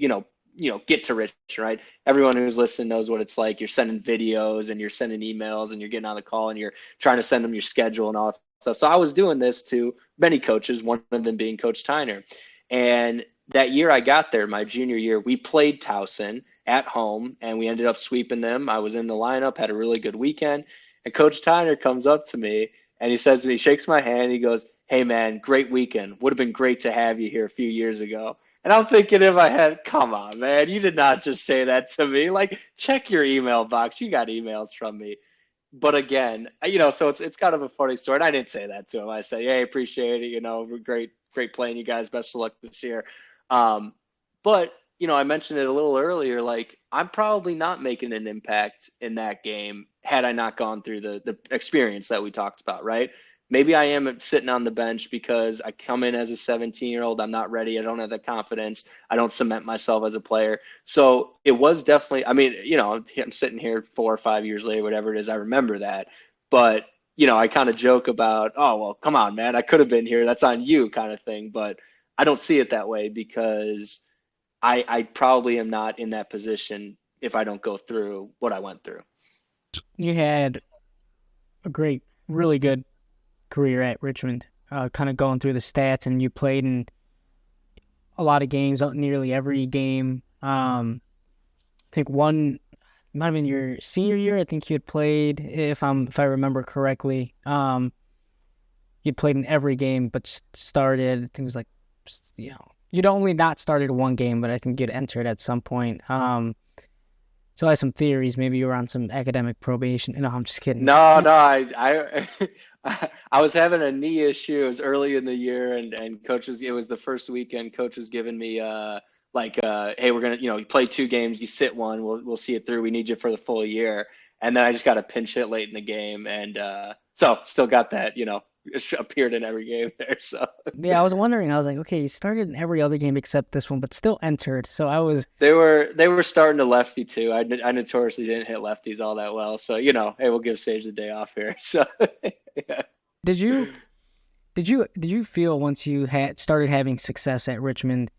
get to Richmond. Right? Everyone who's listening knows what it's like. You're sending videos and you're sending emails and you're getting on the call and you're trying to send them your schedule and all that stuff. So I was doing this to many coaches, one of them being Coach Tyner. And that year I got there, my junior year, we played Towson at home and we ended up sweeping them. I was in the lineup, had a really good weekend. And Coach Tyner comes up to me and he says to me, he shakes my hand. He goes, "Hey man, great weekend. Would have been great to have you here a few years ago." And I'm thinking in my head, come on, man, you did not just say that to me. Like, check your email box. You got emails from me. but again, so it's kind of a funny story. And I didn't say that to him. I said, "Hey, appreciate it. Great playing you guys. Best of luck this year." Um, but I mentioned it a little earlier. Like, I'm probably not making an impact in that game had I not gone through the experience that we talked about, right? Maybe I am sitting on the bench because I come in as a 17-year-old. I'm not ready. I don't have the confidence. I don't cement myself as a player. So it was definitely, I mean, I'm sitting here 4 or 5 years later, whatever it is. I remember that. But, I kind of joke about, oh, well, come on, man. I could have been here. That's on you kind of thing. But I don't see it that way because I probably am not in that position if I don't go through what I went through. You had a great, really good career at Richmond. Kind of going through the stats, and you played in a lot of games, nearly every game. I think one might have been your senior year. I think you had played, if I remember correctly. You played in every game, but started. I think it was like, you'd only not started one game, but I think you'd entered at some point. So I have some theories. Maybe you were on some academic probation. No, I'm just kidding. No, no, I was having a knee issue. It was early in the year, and coaches. It was the first weekend. Coach was giving me hey, we're gonna, you play 2 games, you sit one, we'll see it through. We need you for the full year. And then I just got a pinch hit late in the game, and so still got that. It appeared in every game there. So Yeah, I was wondering. I was like, okay, you started in every other game except this one, but still entered. So I was. they were starting to lefty too. I notoriously didn't hit lefties all that well. So hey, we'll give Sage the day off here. So yeah. Did you did you feel once you had started having success at Richmond,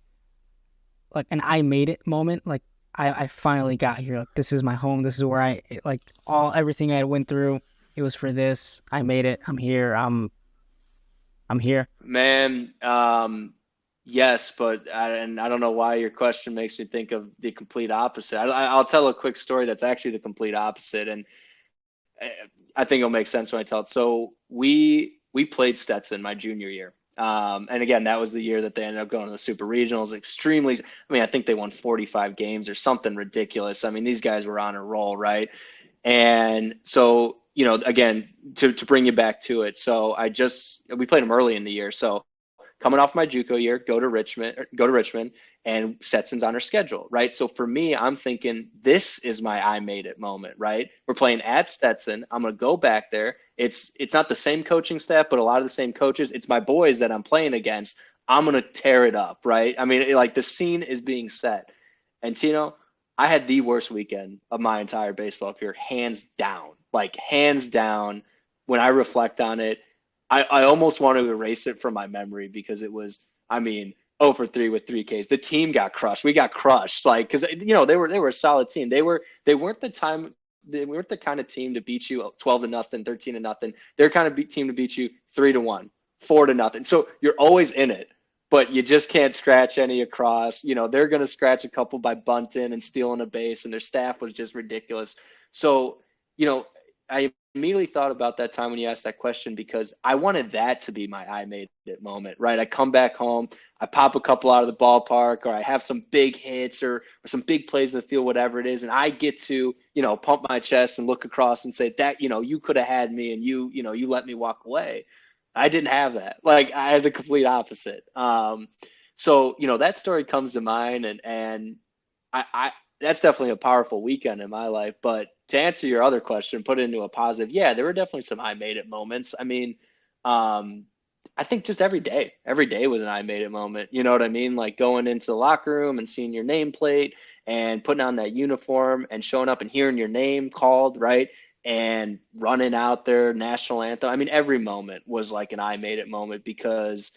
like an I made it moment? Like I finally got here. Like this is my home. This is where like everything I went through. It was for this. I made it. I'm here. I'm here. Man, yes, and I don't know why your question makes me think of the complete opposite. I'll tell a quick story that's actually the complete opposite, and I think it'll make sense when I tell it. So we played Stetson my junior year, and again, that was the year that they ended up going to the Super Regionals. Extremely, I mean, I think they won 45 games or something ridiculous. I mean, these guys were on a roll, right? And so, again, to bring you back to it. So we played them early in the year. So coming off my JUCO year, go to Richmond, and Stetson's on our schedule, right? So for me, I'm thinking this is my I made it moment, right? We're playing at Stetson. I'm gonna go back there. It's not the same coaching staff, but a lot of the same coaches. It's my boys that I'm playing against. I'm gonna tear it up, right? I mean, like the scene is being set. And Tino, I had the worst weekend of my entire baseball career, hands down. Like hands down. When I reflect on it, I almost want to erase it from my memory because it was, I mean, 0 for 3 with 3 Ks. The team got crushed. We got crushed. Like, because they were a solid team. They weren't the kind of team to beat you 12-0, 13-0. They're kind of team to beat you 3-1, 4-0. So you're always in it, but you just can't scratch any across. They're going to scratch a couple by bunting and stealing a base, and their staff was just ridiculous. So, I immediately thought about that time when you asked that question because I wanted that to be my I made it moment, right? I come back home, I pop a couple out of the ballpark, or I have some big hits or some big plays in the field, whatever it is, and I get to, pump my chest and look across and say that, you could have had me and you let me walk away. I didn't have that. Like I had the complete opposite. So, that story comes to mind and I that's definitely a powerful weekend in my life. But to answer your other question, put it into a positive. Yeah, there were definitely some I made it moments. I mean, I think just every day was an I made it moment. You know what I mean? Like going into the locker room and seeing your nameplate and putting on that uniform and showing up and hearing your name called, right? And running out there, national anthem. I mean, every moment was like an I made it moment because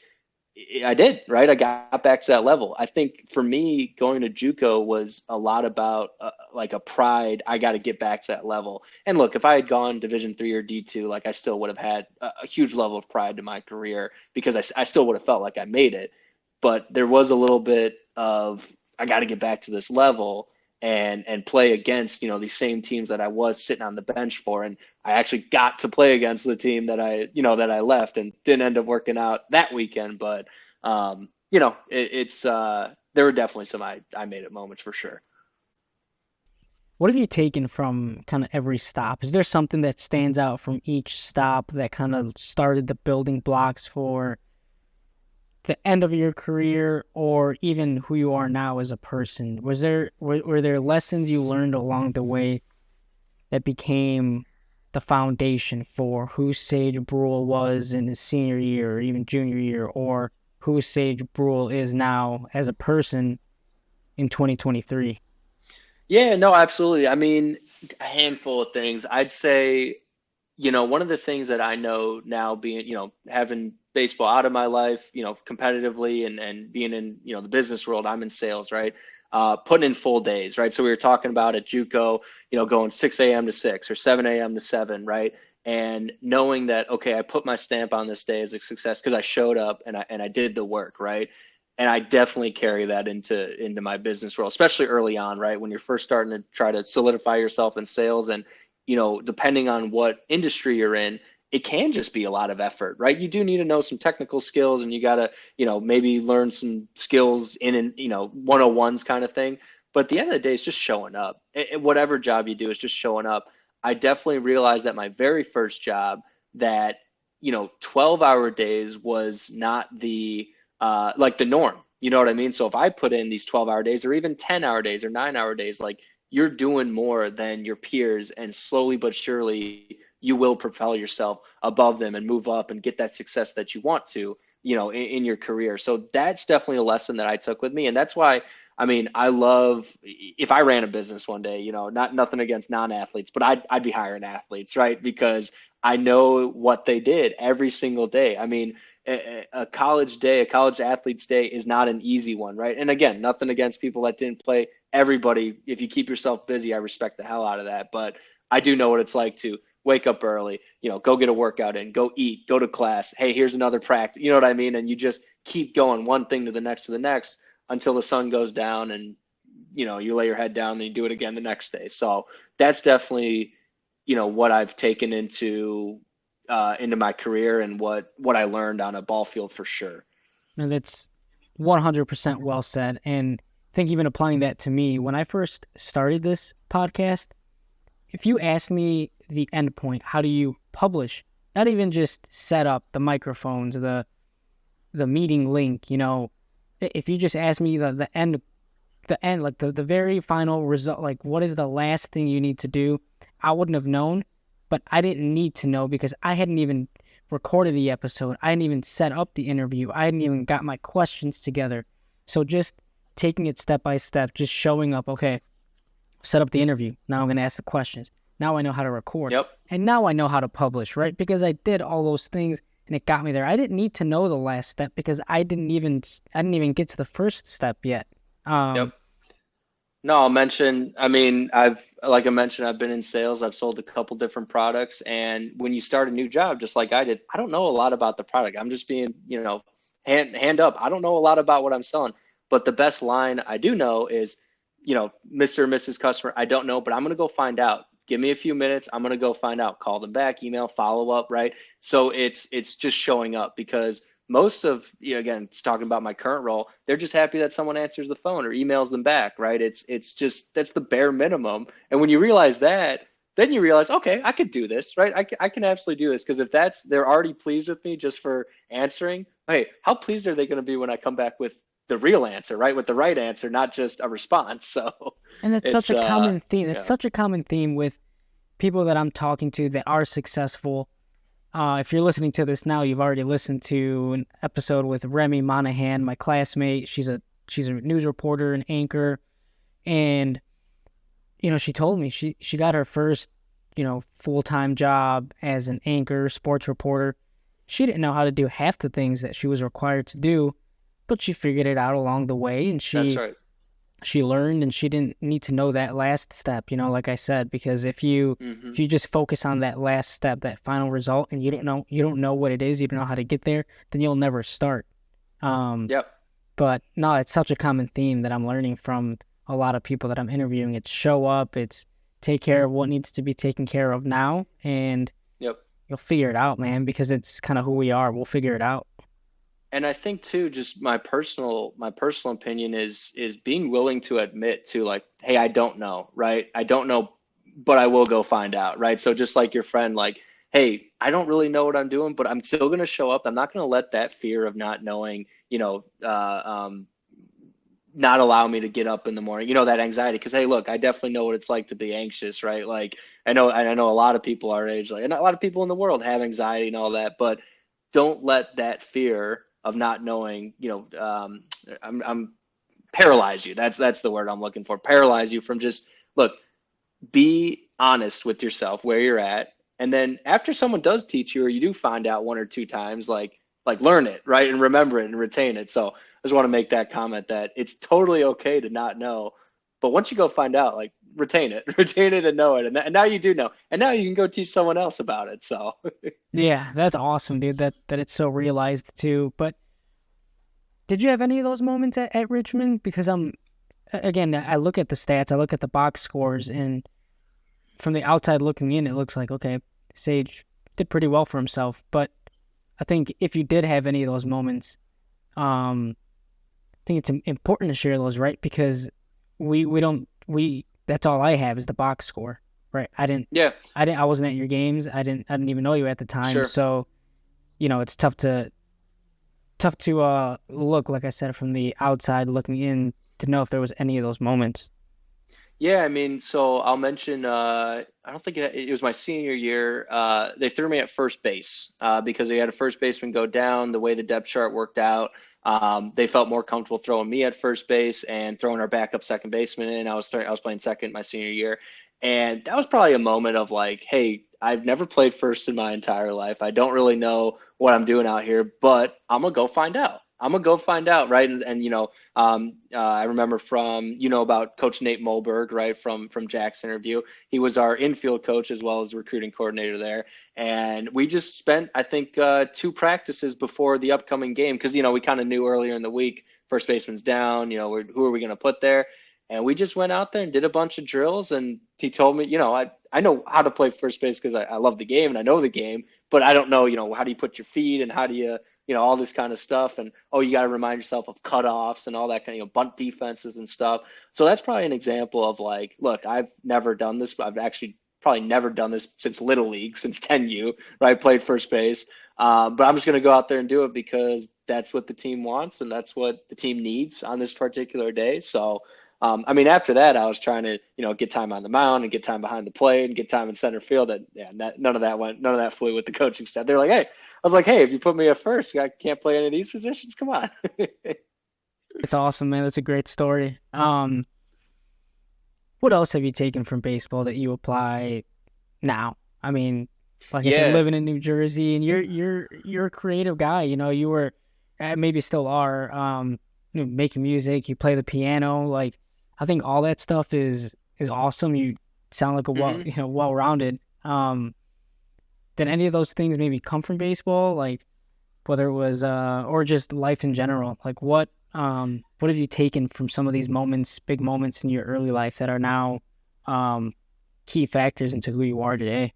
I did, right? I got back to that level. I think for me, going to JUCO was a lot about like a pride. I got to get back to that level. And look, if I had gone Division 3 or D2, like I still would have had a huge level of pride to my career because I still would have felt like I made it. But there was a little bit of I got to get back to this level and play against these same teams that I was sitting on the bench for, and I actually got to play against the team that I left and didn't end up working out that weekend. But it's there were definitely some I made it moments for sure. What have you taken from kind of every stop? Is there something that stands out from each stop that kind of started the building blocks for the end of your career or even who you are now as a person? Were there lessons you learned along the way that became the foundation for who Sage Bruhl was in his senior year or even junior year, or who Sage Bruhl is now as a person in 2023? Yeah, no, absolutely. I mean, a handful of things. I'd say, one of the things that I know now being, having baseball out of my life, competitively and being in, the business world, I'm in sales, right? Putting in full days, right? So we were talking about at JUCO, going 6 a.m. to 6 or 7 a.m. to 7, right? And knowing that, okay, I put my stamp on this day as a success because I showed up and I did the work, right? And I definitely carry that into my business world, especially early on, right? When you're first starting to try to solidify yourself in sales and, depending on what industry you're in, it can just be a lot of effort, right? You do need to know some technical skills and you got to, maybe learn some skills in 101s kind of thing. But at the end of the day, it's just showing up. Whatever job you do, is just showing up. I definitely realized that my very first job that, 12-hour days was not the like the norm. You know what I mean? So if I put in these 12-hour days or even 10-hour days or 9-hour days, like you're doing more than your peers, and slowly but surely you will propel yourself above them and move up and get that success that you want to, in your career. So that's definitely a lesson that I took with me. And that's why, I mean, I love, if I ran a business one day, not nothing against non-athletes, but I'd be hiring athletes, right? Because I know what they did every single day. I mean, a college day, a college athlete's day is not an easy one, right? And again, nothing against people that didn't play. Everybody, if you keep yourself busy, I respect the hell out of that. But I do know what it's like to wake up early, go get a workout in, go eat, go to class. Hey, here's another practice. You know what I mean? And you just keep going one thing to the next until the sun goes down and, you lay your head down and you do it again the next day. So that's definitely, what I've taken into my career and what I learned on a ball field for sure. And that's 100% well said. And I think even applying that to me, when I first started this podcast, if you asked me the end point, how do you publish, not even just set up the microphones, the meeting link, if you just asked me the end, like the very final result, like what is the last thing you need to do, I wouldn't have known. But I didn't need to know because I hadn't even recorded the episode. I hadn't even set up the interview. I hadn't even got my questions together. So just taking it step by step, just showing up, okay, set up the interview. Now I'm going to ask the questions. Now I know how to record. Yep. And now I know how to publish, right? Because I did all those things and it got me there. I didn't need to know the last step because I didn't even get to the first step yet. Yep. No, I'll mention, I mean, like I mentioned, I've been in sales. I've sold a couple different products. And when you start a new job, just like I did, I don't know a lot about the product. I'm just being, hand up. I don't know a lot about what I'm selling. But the best line I do know is, Mr. or Mrs. Customer, I don't know, but I'm going to go find out. Give me a few minutes. I'm going to go find out. Call them back, email, follow up, right? So it's just showing up because most of, again, it's talking about my current role, they're just happy that someone answers the phone or emails them back, right? It's just, that's the bare minimum. And when you realize that, then you realize, okay, I could do this, right? I can absolutely do this because if they're already pleased with me just for answering, hey, how pleased are they going to be when I come back with the real answer, right? With the right answer, not just a response. So, and that's such a common theme. It's yeah. such a common theme with people that I'm talking to that are successful. If you're listening to this now, you've already listened to an episode with Remy Monahan, my classmate. She's a news reporter and anchor. And, she told me she got her first, full-time job as an anchor, sports reporter. She didn't know how to do half the things that she was required to do, but she figured it out along the way. And That's right. She learned, and she didn't need to know that last step, like I said, because if you just focus on that last step, that final result, and you don't know what it is, you don't know how to get there, then you'll never start. Yep. But no, it's such a common theme that I'm learning from a lot of people that I'm interviewing. It's show up, it's take care of what needs to be taken care of now, and Yep. you'll figure it out, man, because it's kind of who we are. We'll figure it out. And I think too, just my personal opinion is being willing to admit to like, hey, I don't know, right? I don't know, but I will go find out, right? So just like your friend, like, hey, I don't really know what I'm doing, but I'm still going to show up. I'm not going to let that fear of not knowing, not allow me to get up in the morning, that anxiety. Cause hey, look, I definitely know what it's like to be anxious, right? Like I know a lot of people our age, like, and a lot of people in the world have anxiety and all that, but don't let that fear of not knowing, I'm paralyze you. That's the word I'm looking for. Paralyze you from just look, be honest with yourself where you're at. And then after someone does teach you or you do find out one or two times, like learn it, right? And remember it and retain it. So I just want to make that comment that it's totally okay to not know. But once you go find out, like retain it, retain it and know it. And now you do know. And now you can go teach someone else about it. So Yeah, that's awesome, dude. That it's so realized too. But did you have any of those moments at Richmond? Because again, I look at the stats, I look at the box scores, and from the outside looking in, it looks like okay, Sage did pretty well for himself. But I think if you did have any of those moments, I think it's important to share those, right? Because we don't we that's all I have is the box score, right? yeah, I wasn't at your games. I didn't even know you at the time, sure. so it's tough to look, like I said, from the outside looking in to know if there was any of those moments. Yeah, I mean, so I'll mention, I don't think it was my senior year. They threw me at first base because they had a first baseman go down. The way the depth chart worked out, they felt more comfortable throwing me at first base and throwing our backup second baseman in. I was playing second my senior year, and that was probably a moment of like, hey, I've never played first in my entire life. I don't really know what I'm doing out here, but I'm gonna go find out. I'm gonna go find out, right? And I remember from about Coach Nate Molberg, right, from Jack's interview. He was our infield coach as well as the recruiting coordinator there, and we just spent I think two practices before the upcoming game because we kind of knew earlier in the week first baseman's down. Who are we going to put there? And we just went out there and did a bunch of drills. And he told me, I know how to play first base because I love the game and I know the game, but I don't know, how do you put your feet and how do you all this kind of stuff. And, oh, you got to remind yourself of cutoffs and all that kind of, bunt defenses and stuff. So that's probably an example of like, look, I've never done this, but I've actually probably never done this since Little League, since 10U, right? I played first base. But I'm just going to go out there and do it because that's what the team wants and that's what the team needs on this particular day. So, I mean, after that, I was trying to, get time on the mound and get time behind the plate and get time in center field. None of that flew with the coaching staff. They're like, hey, I was like, hey, if you put me at first, I can't play any of these positions. Come on. It's awesome, man. That's a great story. What else have you taken from baseball that you apply now? I mean, like I said, Yeah. living in New Jersey, and you're a creative guy. You were, maybe still are, making music. You play the piano. Like, I think all that stuff is awesome. You sound like a hmm well-rounded. Did any of those things maybe come from baseball? Like, whether it was or just life in general? Like, what have you taken from some of these moments, big moments in your early life that are now key factors into who you are today?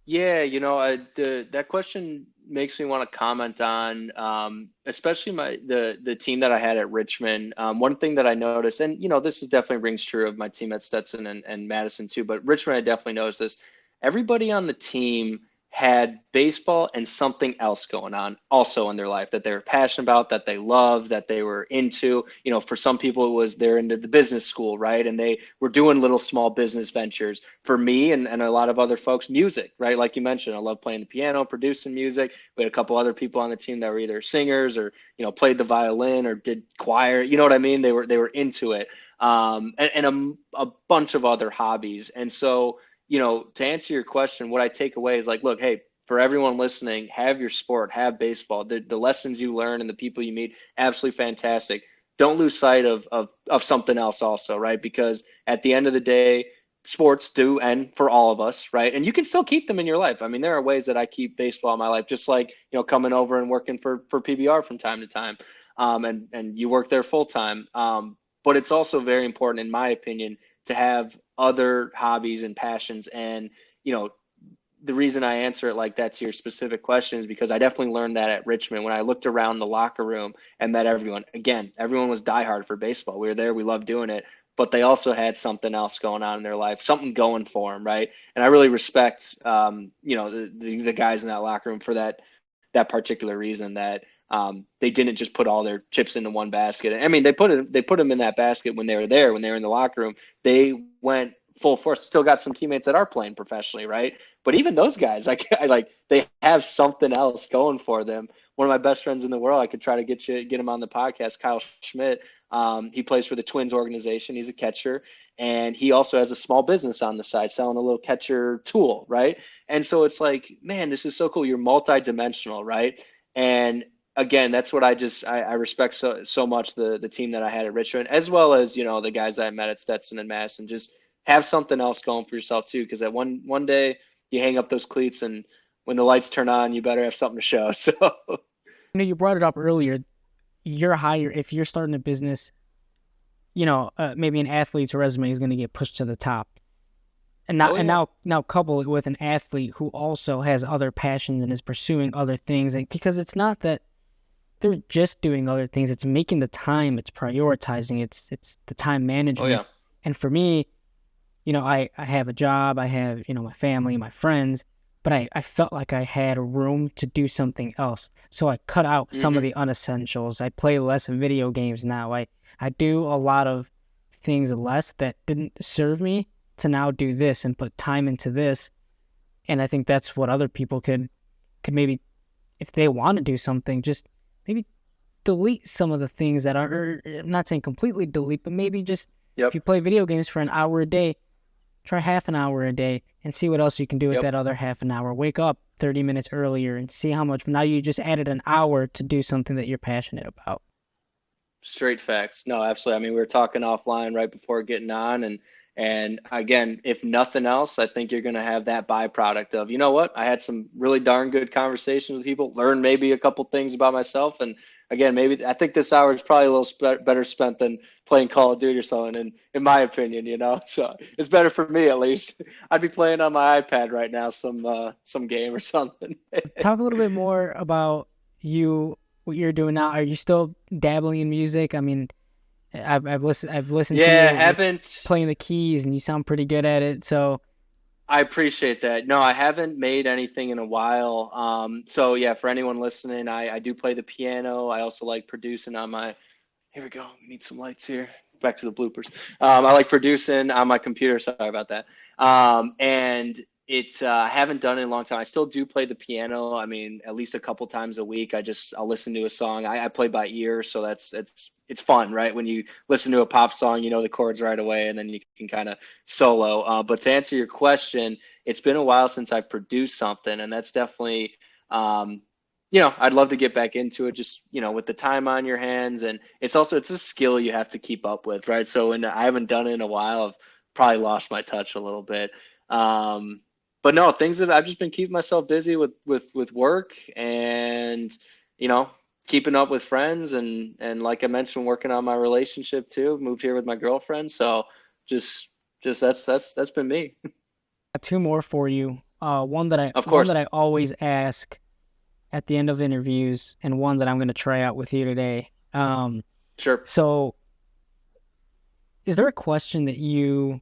Yeah, that question makes me want to comment on, especially the team that I had at Richmond. One thing that I noticed, and this is definitely rings true of my team at Stetson and Madison too, but Richmond, I definitely noticed this. Everybody on the team had baseball and something else going on also in their life that they were passionate about, that they loved, that they were into. For some people, it was they're into the business school, right? And they were doing little small business ventures. For me and a lot of other folks, music, right? Like you mentioned, I love playing the piano, producing music. We had a couple other people on the team that were either singers or, played the violin or did choir. You know what I mean? They were into it. And a bunch of other hobbies. And so, to answer your question, what I take away is like, look, hey, for everyone listening, have your sport, have baseball. The lessons you learn and the people you meet, absolutely fantastic. Don't lose sight of something else also, right? Because at the end of the day, sports do end for all of us, right? And you can still keep them in your life. I mean, there are ways that I keep baseball in my life, just like, coming over and working for PBR from time to time. And you work there full time. But it's also very important, in my opinion, to have other hobbies and passions and, the reason I answer it like that to your specific question is because I definitely learned that at Richmond when I looked around the locker room and met everyone. Again, everyone was diehard for baseball. We were there, we loved doing it, but they also had something else going on in their life, something going for them, right? And I really respect, the guys in that locker room for that particular reason that they didn't just put all their chips into one basket. I mean, they put them in that basket when they were there, when they were in the locker room. They went full force. Still got some teammates that are playing professionally, right? But even those guys, they have something else going for them. One of my best friends in the world, I could try to get him on the podcast, Kyle Schmidt. He plays for the Twins organization. He's a catcher, and he also has a small business on the side selling a little catcher tool, right? And so it's like, man, this is so cool. You're multidimensional, right? And again, that's what I respect so much the team that I had at Richmond, as well as, the guys I met at Stetson and Madison. Just have something else going for yourself too, because that one day you hang up those cleats, and when the lights turn on, you better have something to show. So You brought it up earlier. You're higher if you're starting a business. Maybe an athlete's resume is going to get pushed to the top, and now couple it with an athlete who also has other passions and is pursuing other things, because it's not that they're just doing other things. It's making the time. It's prioritizing. It's the time management. Oh, yeah. And for me, I have a job. I have, my family, my friends, but I felt like I had room to do something else. So I cut out some of the unessentials. I play less video games now. I do a lot of things less that didn't serve me to now do this and put time into this. And I think that's what other people could maybe, if they want to do something, just maybe delete some of the things that are, I'm not saying completely delete, but maybe just, if you play video games for an hour a day, try half an hour a day and see what else you can do with that other half an hour. Wake up 30 minutes earlier and see how much. Now you just added an hour to do something that you're passionate about. Straight facts. No, absolutely. I mean, we were talking offline right before getting on, and again, if nothing else, I think you're going to have that byproduct of, you know what, I had some really darn good conversations with people, learned maybe a couple things about myself, and again, maybe I think this hour is probably a little better spent than playing Call of Duty or something, in my opinion, So it's better for me, at least. I'd be playing on my iPad right now, some game or something. Talk a little bit more about what you're doing now. Are you still dabbling in music? I mean, I've listened to you playing the keys, and you sound pretty good at it. So I appreciate that. No, I haven't made anything in a while. So yeah, for anyone listening, I do play the piano. I also like producing on my, here we go. We need some lights here. Back to the bloopers. I like producing on my computer. Sorry about that. And it's, I haven't done it in a long time. I still do play the piano. I mean, at least a couple times a week. I'll listen to a song. I play by ear. So it's fun, right? When you listen to a pop song, you know the chords right away, and then you can kind of solo. But to answer your question, it's been a while since I produced something, and that's definitely, I'd love to get back into it, just, with the time on your hands. And it's a skill you have to keep up with, right? So when I haven't done it in a while, I've probably lost my touch a little bit. But no, things that I've just been keeping myself busy with work and, keeping up with friends and like I mentioned, working on my relationship too. Moved here with my girlfriend, so just that's been me. Two more for you. One that I always ask at the end of interviews, and one that I'm going to try out with you today. Sure. So, is there a question that you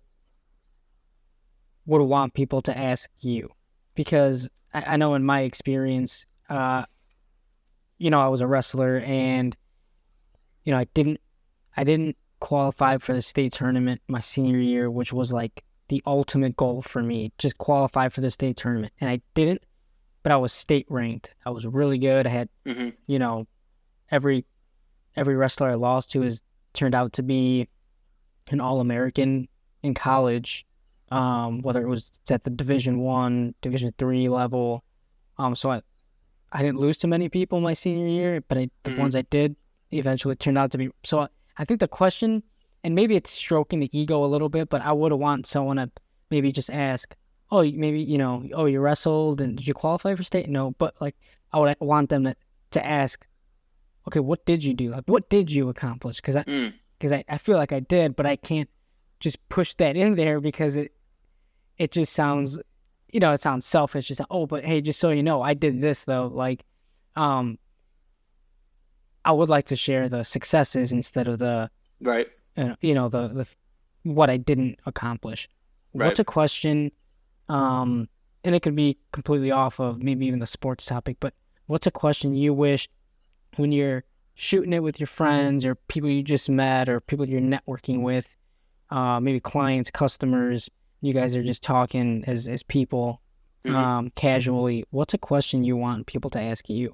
would want people to ask you? Because I know in my experience, I was a wrestler, and I didn't qualify for the state tournament my senior year, which was like the ultimate goal for me, just qualify for the state tournament. And I didn't, but I was state ranked. I was really good. I had, every wrestler I lost to turned out to be an All-American in college, whether it was at the Division I, Division III level. So I didn't lose to many people my senior year, but the ones I did eventually turned out to be. So I think the question, and maybe it's stroking the ego a little bit, but I would want someone to maybe just ask, oh, maybe, you wrestled and did you qualify for state? No, but like I would want them to ask, okay, what did you do? Like, what did you accomplish? Because I feel like I did, but I can't just push that in there because it just sounds, it sounds selfish. It's, oh, but hey, just so you know, I did this though. Like, um, I would like to share the successes instead of the, Right, the what I didn't accomplish. right. What's a question, and it could be completely off of maybe even the sports topic, but what's a question you wish when you're shooting it with your friends or people you just met or people you're networking with, maybe clients, customers, you guys are just talking as people, Mhm. casually. What's a question you want people to ask you?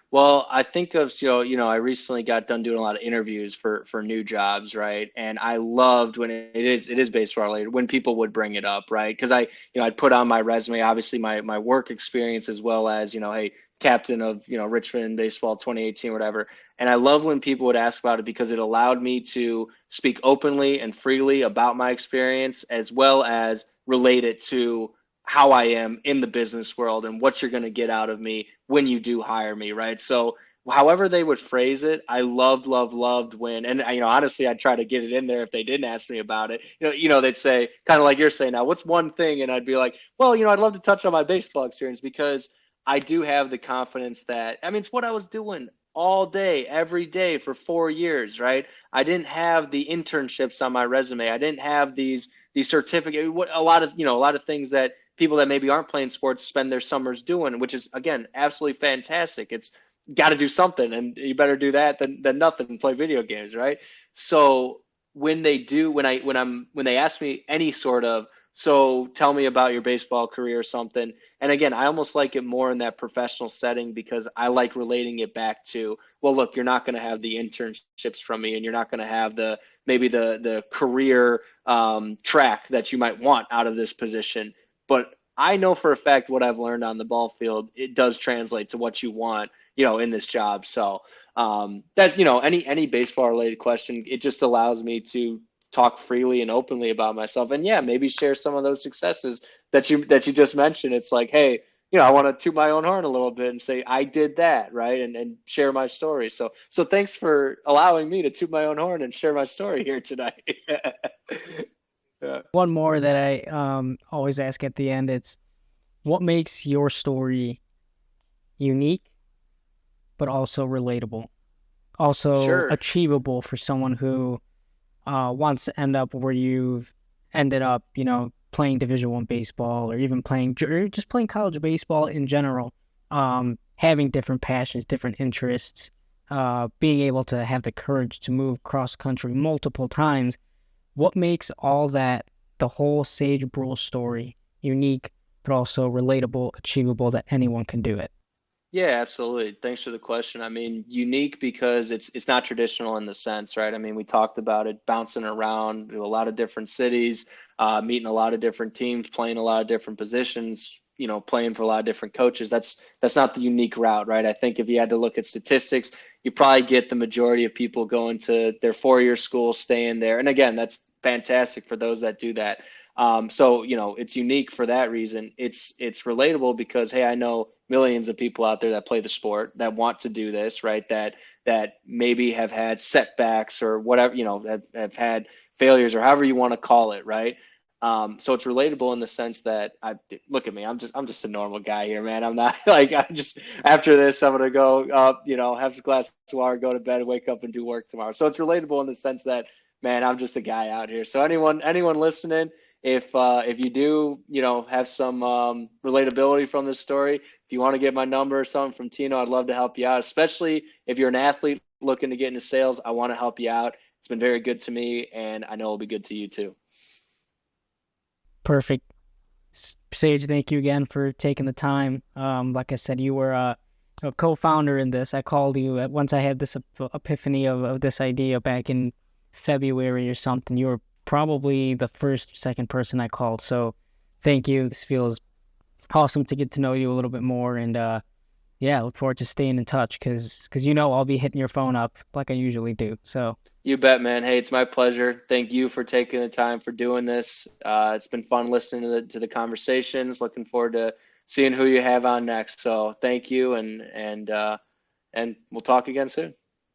Well, I think of, I recently got done doing a lot of interviews for new jobs, right? And I loved when it is baseball related when people would bring it up, right? Because I'd put on my resume, obviously my work experience as well as, hey, captain of, Richmond baseball 2018, whatever. And I love when people would ask about it because it allowed me to speak openly and freely about my experience as well as relate it to how I am in the business world and what you're going to get out of me when you do hire me, right? So, however they would phrase it, I loved when, and honestly, I'd try to get it in there if they didn't ask me about it. They'd say kind of like you're saying now, what's one thing, and I'd be like, well, I'd love to touch on my baseball experience because I do have the confidence that I mean, it's what I was doing all day, every day for 4 years, right? I didn't have the internships on my resume. I didn't have these certificates. A lot of things that people that maybe aren't playing sports spend their summers doing, which is again absolutely fantastic. It's got to do something, and you better do that than nothing and play video games, right? So when they do, when they ask me any sort of, so tell me about your baseball career or something, and again, I almost like it more in that professional setting because I like relating it back to, well, look, you're not going to have the internships from me, and you're not going to have maybe the career track that you might want out of this position, but I know for a fact what I've learned on the ball field, it does translate to what you want, in this job. So that, any baseball related question, it just allows me to talk freely and openly about myself. And yeah, maybe share some of those successes that you just mentioned. It's like, hey, I want to toot my own horn a little bit and say I did that, right? And share my story. So thanks for allowing me to toot my own horn and share my story here tonight. Yeah. One more that I always ask at the end, it's what makes your story unique but also relatable, also Sure. achievable for someone who wants to end up where you've ended up, playing Division I baseball or even or just playing college baseball in general, having different passions, different interests, being able to have the courage to move cross country multiple times. What makes all that, the whole Sage Bruhl story, unique but also relatable, achievable, that anyone can do it? Yeah, absolutely. Thanks for the question. I mean, unique because it's not traditional in the sense, right? I mean, we talked about it bouncing around to a lot of different cities, meeting a lot of different teams, playing a lot of different positions, playing for a lot of different coaches. That's not the unique route, right? I think if you had to look at statistics, you probably get the majority of people going to their 4-year school, staying there. And again, that's fantastic for those that do that. So it's unique for that reason. It's relatable because hey, I know millions of people out there that play the sport that want to do this, right? That maybe have had setbacks or whatever, have had failures or however you want to call it, right? So it's relatable in the sense that I look at me. I'm just a normal guy here, man. I'm not like I'm just after this. I'm gonna go up, have a glass of water, go to bed, wake up, and do work tomorrow. So it's relatable in the sense that, man, I'm just a guy out here. So anyone listening, if you do, have some relatability from this story, if you want to get my number or something from Tino, I'd love to help you out. Especially if you're an athlete looking to get into sales, I want to help you out. It's been very good to me, and I know it'll be good to you too. Perfect. Sage, thank you again for taking the time. Like I said, you were a co-founder in this. I called you once I had this epiphany of this idea back in February or something. You were probably the first, second person I called. So thank you. This feels awesome to get to know you a little bit more. And yeah, I look forward to staying in touch because I'll be hitting your phone up like I usually do. So You bet, man. Hey, it's my pleasure. Thank you for taking the time for doing this. It's been fun listening to the conversations. Looking forward to seeing who you have on next. So thank you, and we'll talk again soon.